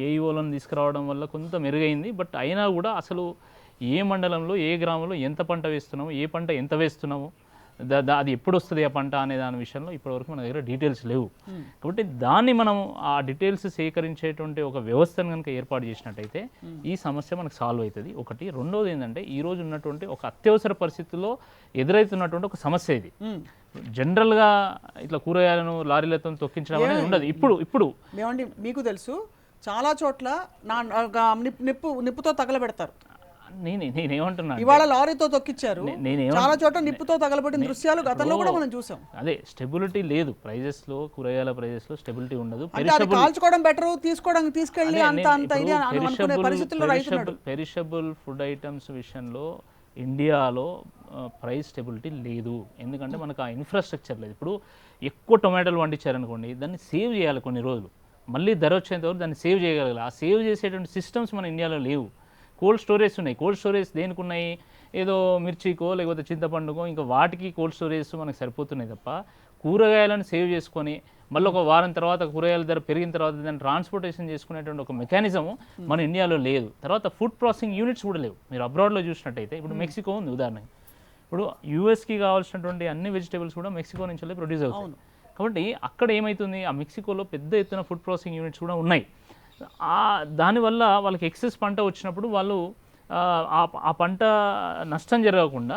ఏఈఓలను తీసుకురావడం వల్ల కొంత మెరుగైంది. బట్ అయినా కూడా అసలు ఏ మండలంలో ఏ గ్రామంలో ఎంత పంట వేస్తున్నాము, ఏ పంట ఎంత వేస్తున్నాము, అది ఎప్పుడు వస్తుంది ఆ పంట అనే దాని విషయంలో ఇప్పటివరకు మన దగ్గర డీటెయిల్స్ లేవు. కాబట్టి దాన్ని మనం ఆ డీటెయిల్స్ సేకరించేటువంటి ఒక వ్యవస్థను కనుక ఏర్పాటు చేసినట్టయితే ఈ సమస్య మనకు సాల్వ్ అవుతుంది. ఒకటి. రెండోది ఏంటంటే ఈ రోజు ఉన్నటువంటి ఒక అత్యవసర పరిస్థితుల్లో ఎదురవుతున్నటువంటి ఒక సమస్య ఇది. జనరల్గా ఇట్లా కూరగాయలను లారీలతో తొక్కించడం అనేది ఉండదు. ఇప్పుడు ఏమండి మీకు తెలుసు చాలా చోట్ల నిప్పుతో తగలబెడతారు. నేనేమంటున్నా ఇవాళ లారీతో తొక్కిచ్చారు, చాలా చోట్ల నిప్పుతో తగలబెట్టిన దృశ్యాలు గతంలో కూడా మనం చూసాం. అదే స్టెబిలిటీ లేదు ప్రైజెస్ లో, కూరగాయల ప్రైజెస్ లో స్టెబిలిటీ ఉండదు. కాల్చుకోవడం బెటర్, తీసుకెళ్ళి అంత ఇది అనుకునే పరిస్థితుల్లో రైతులు. పెరిషబుల్ ఫుడ్ ఐటమ్స్ విషయంలో ఇండియాలో ప్రైస్ స్టెబిలిటీ లేదు. ఎందుకంటే మనకు ఆ ఇన్ఫ్రాస్ట్రక్చర్ లేదు. ఇప్పుడు ఎక్కువ టొమాటోలు పండించారనుకోండి, దాన్ని సేవ్ చేయాలి కొన్ని రోజులు, మళ్ళీ ధర వచ్చేంత వరకు దాన్ని సేవ్ చేయగలగాలి. ఆ సేవ్ చేసేటువంటి సిస్టమ్స్ మన ఇండియాలో లేవు. కోల్డ్ స్టోరేజ్ ఉన్నాయి. కోల్డ్ స్టోరేజ్ దేనికి ఉన్నాయి? ఏదో మిర్చికో లేకపోతే చింతపండుకో ఇంకా వాటికి కోల్డ్ స్టోరేజ్ మనకు సరిపోతున్నాయి తప్ప కూరగాయలను సేవ్ చేసుకొని మళ్ళీ ఒక వారం తర్వాత కూరగాయల ధర పెరిగిన తర్వాత దాన్ని ట్రాన్స్పోర్టేషన్ చేసుకునేటువంటి ఒక మెకానిజము మన ఇండియాలో లేదు. తర్వాత ఫుడ్ ప్రాసెసింగ్ యూనిట్స్ కూడా లేవు. మీరు అబ్రాడ్లో చూసినట్టయితే ఇప్పుడు మెక్సికో ఉంది ఉదాహరణకి. ఇప్పుడు యూఎస్కి కావాల్సినటువంటి అన్ని వెజిటేబుల్స్ కూడా మెక్సికో నుంచి ప్రొడ్యూస్ అవుతాయి. కాబట్టి అక్కడ ఏమవుతుంది, ఆ మెక్సికోలో పెద్ద ఎత్తున ఫుడ్ ప్రాసెసింగ్ యూనిట్స్ కూడా ఉన్నాయి. దానివల్ల వాళ్ళకి ఎక్సెస్ పంట వచ్చినప్పుడు వాళ్ళు ఆ పంట నష్టం జరగకుండా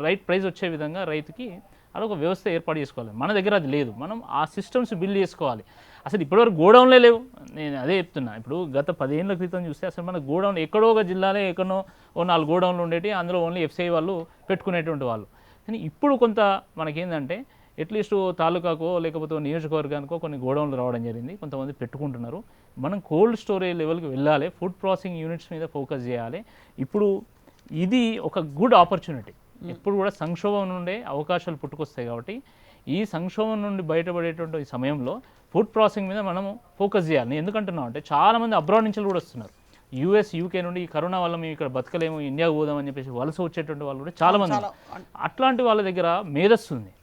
రైట్ ప్రైస్ వచ్చే విధంగా రైతుకి అదొక వ్యవస్థ ఏర్పాటు చేసుకోవాలి. మన దగ్గర అది లేదు. మనం ఆ సిస్టమ్స్ బిల్డ్ చేసుకోవాలి. అసలు ఇప్పటివరకు గోడౌన్లే లేవు. నేను అదే చెప్తున్నా. ఇప్పుడు గత 10 ఏళ్ల క్రితం చూస్తే అసలు మన గోడౌన్ ఎక్కడో ఒక జిల్లాలో ఎక్కడో 4 గోడౌన్లు ఉండేవి. అందులో ఓన్లీ ఎఫ్సిఐ వాళ్ళు పెట్టుకునేటువంటి వాళ్ళు. కానీ ఇప్పుడు కొంత మనకేంటంటే అట్లీస్ట్ తాలూకాకో లేకపోతే నియోజకవర్గానికో కొన్ని గోడౌన్లు రావడం జరిగింది. కొంతమంది పెట్టుకుంటున్నారు. మనం కోల్డ్ స్టోరేజ్ లెవెల్కి వెళ్ళాలి. ఫుడ్ ప్రాసెసింగ్ యూనిట్స్ మీద ఫోకస్ చేయాలి. ఇప్పుడు ఇది ఒక గుడ్ ఆపర్చునిటీ. ఎప్పుడు కూడా సంక్షోభం నుండే అవకాశాలు పుట్టుకొస్తాయి. కాబట్టి ఈ సంక్షోభం నుండి బయటపడేటువంటి ఈ సమయంలో ఫుడ్ ప్రాసెసింగ్ మీద మనము ఫోకస్ చేయాలి. నేను ఎందుకంటున్నాం అంటే చాలామంది అబ్రాడ్ నుంచి కూడా వస్తున్నారు. యూఎస్, యూకే నుండి ఈ కరోనా వల్ల మేము ఇక్కడ బతకలేము, ఇండియాకు పోదామని చెప్పేసి వలస వచ్చేటువంటి వాళ్ళు కూడా చాలామంది. అట్లాంటి వాళ్ళ దగ్గర మేధస్సు ఉంది,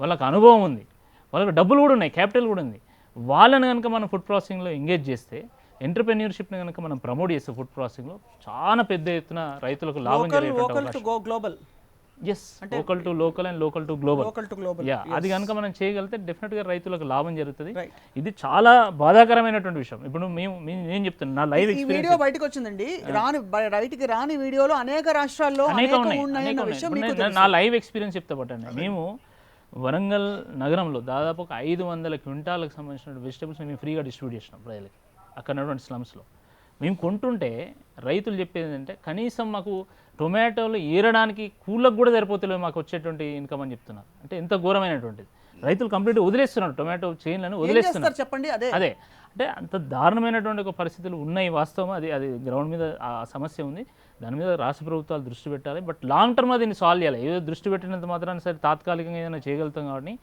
వాళ్ళకి అనుభవం ఉంది, వాళ్ళకి డబ్బులు కూడా ఉన్నాయి, క్యాపిటల్ కూడా ఉంది. వాళ్ళని కనుక మనం ఫుడ్ ప్రాసెసింగ్లో ఎంగేజ్ చేస్తే, ఎంటర్‌ప్రెన్యూర్‌షిప్ని కనుక మనం ప్రమోట్ చేస్తే ఫుడ్ ప్రాసెసింగ్లో చాలా పెద్ద ఎత్తున రైతులకు లాభం జరిగేటువంటి as local to local and local to global. అది కనుక మనం చేయగలిగితే డెఫినెట్గా రైతులకు లాభం జరుగుతుంది. ఇది చాలా బాధాకరమైనటువంటి విషయం. ఇప్పుడు నేను చెప్తాను, నా లైవ్ వీడియో బయటకు వచ్చిందండి. బయటికి రాని వీడియోలో అనేక రాష్ట్రాల్లో నా లైవ్ ఎక్స్పీరియన్స్ చెప్తా పట్టండి. మేము వరంగల్ నగరంలో దాదాపు ఒక 500 క్వింటాలకు సంబంధించిన వెజిటబుల్స్ మేము ఫ్రీగా డిస్ట్రిబ్యూట్ చేసినాం ప్రజలకి. అక్కడ ఉన్నటువంటి స్లమ్స్లో మేము కొంటుంటే రైతులు చెప్పేది ఏంటంటే కనీసం మాకు టొమాటోలు ఏరడానికి కూలకు కూడా సరిపోతలేవు మాకు వచ్చేటువంటి ఇన్కమ్ అని చెప్తున్నారు. అంటే ఎంత ఘోరమైనటువంటిది. రైతులు కంప్లీట్గా వదిలేస్తున్నారు, టొమాటో చైన్లను వదిలేస్తున్నారు. చెప్పండి. అదే అంటే అంత దారుణమైనటువంటి ఒక పరిస్థితులు ఉన్నాయి. వాస్తవం అది గ్రౌండ్ మీద ఆ సమస్య ఉంది. దాని మీద రాష్ట్ర ప్రభుత్వాలు దృష్టి పెట్టాలి. బట్ లాంగ్ టర్మ్గా దీన్ని సాల్వ్ చేయాలి. ఏదో దృష్టి పెట్టినంత మాత్రాన్ని సరే తాత్కాలికంగా ఏదైనా చేయగలుగుతాం కాబట్టి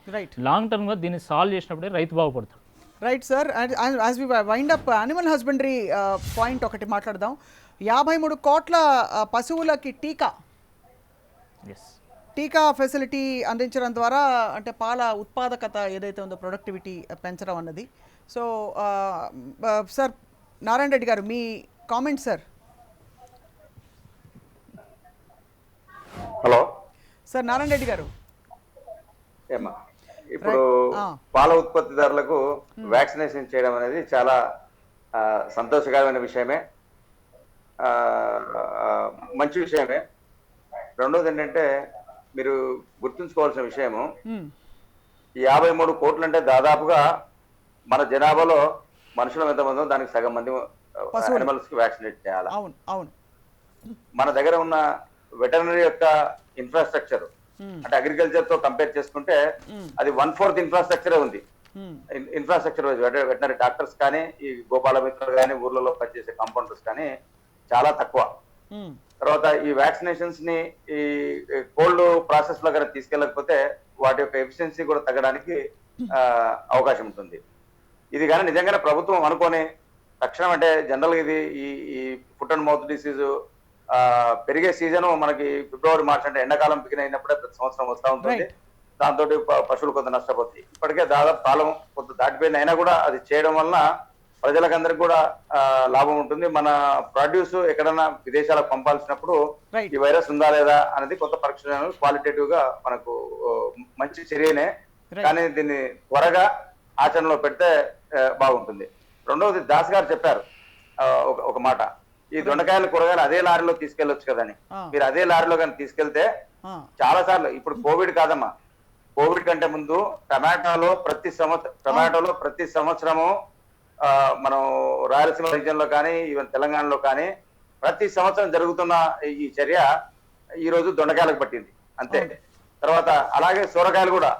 లాంగ్ టర్మ్గా దీన్ని సాల్వ్ చేసినప్పుడే రైతు బాగుపడతాడు. Right sir. As we wind up animal husbandry point ఒకటి మాట్లాడదాం. 53 కోట్ల పశువులకి టీకా ఫెసిలిటీ అందించడం ద్వారా అంటే పాల ఉత్పాదకత ఏదైతే ఉందో ప్రొడక్టివిటీ పెంచడం అన్నది. సో సార్ నారాయణ రెడ్డి గారు మీ comment sir. Hello sir Narayana Reddy garu. ఇప్పుడు పాల ఉత్పత్తిదారులకు వ్యాక్సినేషన్ చేయడం అనేది చాలా సంతోషకరమైన విషయమే, మంచి విషయమే. రెండోది ఏంటంటే మీరు గుర్తుంచుకోవాల్సిన విషయము, 53 కోట్లు అంటే దాదాపుగా మన జనాభాలో మనుషులు ఎంతమందో దానికి సగం మంది యానిమల్స్ కి వ్యాక్సినేట్ చేయాలి. మన దగ్గర ఉన్న వెటర్నరీ యొక్క ఇన్ఫ్రాస్ట్రక్చర్ అంటే అగ్రికల్చర్ తో కంపేర్ చేసుకుంటే అది 1/4 ఇన్ఫ్రాస్ట్రక్చరే ఉంది. ఇన్ఫ్రాస్ట్రక్చర్ వెటనరీ డాక్టర్స్ కానీ ఈ గోపాల మిత్రులు కానీ ఊర్లలో పనిచేసే కాంపౌండర్స్ కానీ చాలా తక్కువ. తర్వాత ఈ వ్యాక్సినేషన్స్ ని ఈ కోల్డ్ ప్రాసెస్ లో కనుక తీసుకెళ్ళకపోతే వాటి యొక్క ఎఫిషియన్సీ కూడా తగ్గడానికి అవకాశం ఉంటుంది. ఇది కానీ నిజంగానే ప్రభుత్వం అనుకోని తక్షణం అంటే జనరల్ ఇది ఈ ఫుట్ అండ్ మౌత్ డిసీజ్ పెరిగే సీజన్ మనకి ఫిబ్రవరి, మార్చ్ అంటే ఎండాకాలం బిగిన్ అయినప్పుడే ప్రతి సంవత్సరం వస్తూ ఉంటుంది. దాంతో పశువులు కొంత నష్టపోతాయి. ఇప్పటికే దాదాపు కాలం కొంత దాటిపోయింది, అయినా కూడా అది చేయడం వలన ప్రజలకందరికి కూడా లాభం ఉంటుంది. మన ప్రొడ్యూస్ ఎక్కడన్నా విదేశాలకు పంపాల్సినప్పుడు Right. ఈ వైరస్ ఉందా లేదా అనేది కొత్త పరీక్ష క్వాలిటేటివ్ గా మనకు మంచి చర్యనే. Right. కానీ దీన్ని త్వరగా ఆచరణలో పెడితే బాగుంటుంది. రెండవది దాస్ గారు చెప్పారు ఒక మాట, ఈ దొండకాయలు కూరగాయలు అదే లారీలో తీసుకెళ్లొచ్చు కదని. మీరు అదే లారీలో కానీ తీసుకెళ్తే చాలా సార్లు, ఇప్పుడు కోవిడ్ కాదమ్మా, కోవిడ్ కంటే ముందు టమాటోలో ప్రతి సంవత్సరము మనం రాయలసీమ రీజియన్ లో కానీ ఈవెన్ తెలంగాణలో కానీ ప్రతి సంవత్సరం జరుగుతున్న ఈ చర్య ఈ రోజు దొండకాయలకు పట్టింది అంతే. తర్వాత అలాగే సొరకాయలు కూడా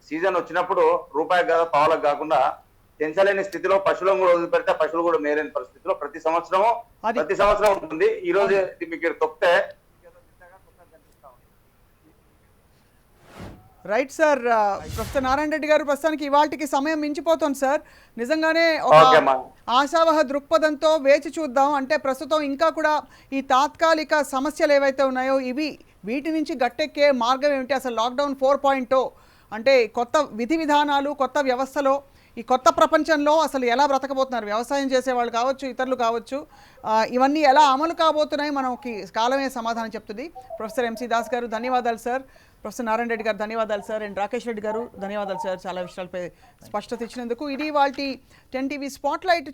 సీజన్ వచ్చినప్పుడు రూపాయి కాదు పావులకు కాకుండా తెంచలేని స్థితిలో పశువులను కూడా వదిలిపెడితే పశువులు కూడా మేలేని పరిస్థితిలో ప్రతి సంవత్సరం ఉంటుంది. ఈ రోజు మీకు తొక్కితే right sir. Professor Narayana Reddy garu, ప్రస్తుతానికి ఇవాళకి సమయం మించిపోతుంది సార్. నిజంగానే ఒక ఓకే అమ్మా. ఆశావహ దృక్పథంతో వేచి చూద్దాం. అంటే ప్రస్తుతం ఇంకా కూడా ఈ తాత్కాలిక సమస్యలు ఏవైతే ఉన్నాయో వీటి నుంచి గట్టెక్కే మార్గం ఏమిటి? అసలు లాక్డౌన్ 4.0 అంటే కొత్త విధి విధానాలు, కొత్త వ్యవస్థలో, ఈ కొత్త ప్రపంచంలో అసలు ఎలా బ్రతకబోతున్నారు వ్యవసాయం చేసేవాళ్ళు కావచ్చు, ఇతరులు కావచ్చు, ఇవన్నీ ఎలా అమలు కాబోతున్నాయి మనకి కాలమే సమాధానం చెప్తుంది. ప్రొఫెసర్ ఎంసీ దాస్ గారు ధన్యవాదాలు సార్. ప్రొఫెసర్ నారాయణ రెడ్డి గారు ధన్యవాదాలు సార్. అండ్ రాకేష్ రెడ్డి గారు ధన్యవాదాలు సార్, చాలా విషయాలపై స్పష్టత ఇచ్చినందుకు. ఇది వాళ్ళ 10 టీవీ స్పాట్లైట్.